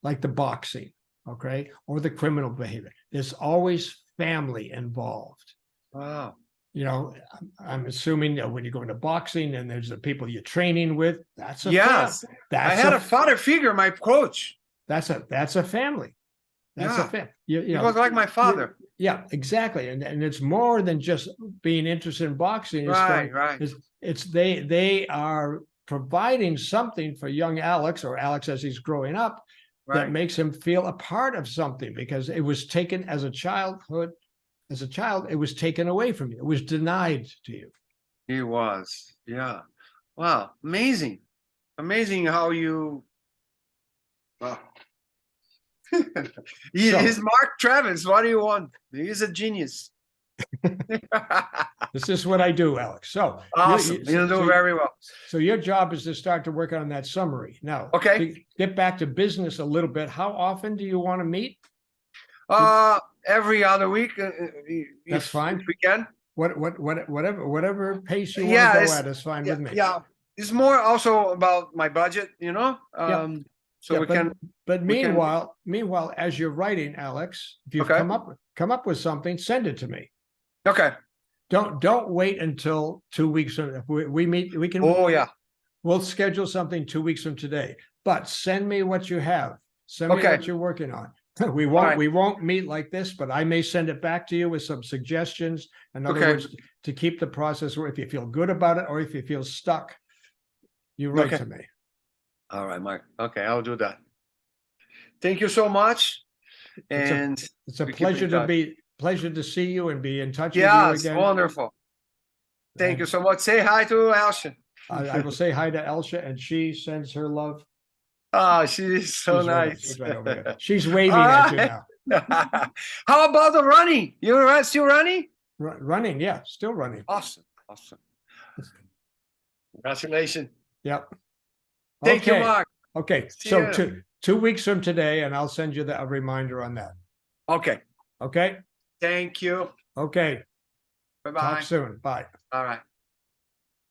[SPEAKER 1] like the boxing, okay, or the criminal behavior, there's always family involved.
[SPEAKER 2] Wow.
[SPEAKER 1] You know, I'm assuming that when you go into boxing and there's the people you're training with, that's a
[SPEAKER 2] Yes.
[SPEAKER 1] That's
[SPEAKER 2] I had a father figure, my coach.
[SPEAKER 1] That's a family. That's a family.
[SPEAKER 2] He was like my father.
[SPEAKER 1] Yeah, exactly. And it's more than just being interested in boxing. It's
[SPEAKER 2] Right.
[SPEAKER 1] It's they are providing something for young Alex, or Alex as he's growing up, that makes him feel a part of something, because it was taken as a child, it was taken away from you. It was denied to you.
[SPEAKER 2] He was. Yeah. Wow. Amazing. Amazing how you. Wow. He's Mark Travis. What do you want? He's a genius.
[SPEAKER 1] This is what I do, Alex. So
[SPEAKER 2] awesome. You do very well.
[SPEAKER 1] So your job is to start to work on that summary. Now,
[SPEAKER 2] okay.
[SPEAKER 1] To get back to business a little bit, how often do you want to meet?
[SPEAKER 2] Every other week.
[SPEAKER 1] That's fine.
[SPEAKER 2] If we can.
[SPEAKER 1] Whatever pace you want to go at is fine with me.
[SPEAKER 2] Yeah. It's more also about my budget, you know. So we can.
[SPEAKER 1] But meanwhile, as you're writing, Alex, if you've come up with something, send it to me.
[SPEAKER 2] Okay.
[SPEAKER 1] Don't wait until 2 weeks. If we meet, we can.
[SPEAKER 2] Oh yeah.
[SPEAKER 1] We'll schedule something 2 weeks from today. But send me what you have. Send me what you're working on. We won't meet like this, but I may send it back to you with some suggestions. In other words, to keep the process, where if you feel good about it or if you feel stuck, you write to me.
[SPEAKER 2] All right, Mark. Okay, I'll do that. Thank you so much. And
[SPEAKER 1] it's a pleasure to see you and be in touch with you again.
[SPEAKER 2] It's wonderful. Thank you so much. Say hi to Elsha.
[SPEAKER 1] I will say hi to Elsha, and she sends her love.
[SPEAKER 2] Oh, she's so nice.
[SPEAKER 1] She's right over here. She's waving at you now.
[SPEAKER 2] How about the running? You're still running?
[SPEAKER 1] Running, yeah, still running.
[SPEAKER 2] Awesome. Congratulations.
[SPEAKER 1] Yep.
[SPEAKER 2] Thank you, Mark.
[SPEAKER 1] Okay, so 2 weeks from today, and I'll send you a reminder on that.
[SPEAKER 2] Okay.
[SPEAKER 1] Okay.
[SPEAKER 2] Thank you.
[SPEAKER 1] Okay.
[SPEAKER 2] Bye-bye.
[SPEAKER 1] Talk soon. Bye.
[SPEAKER 2] All right.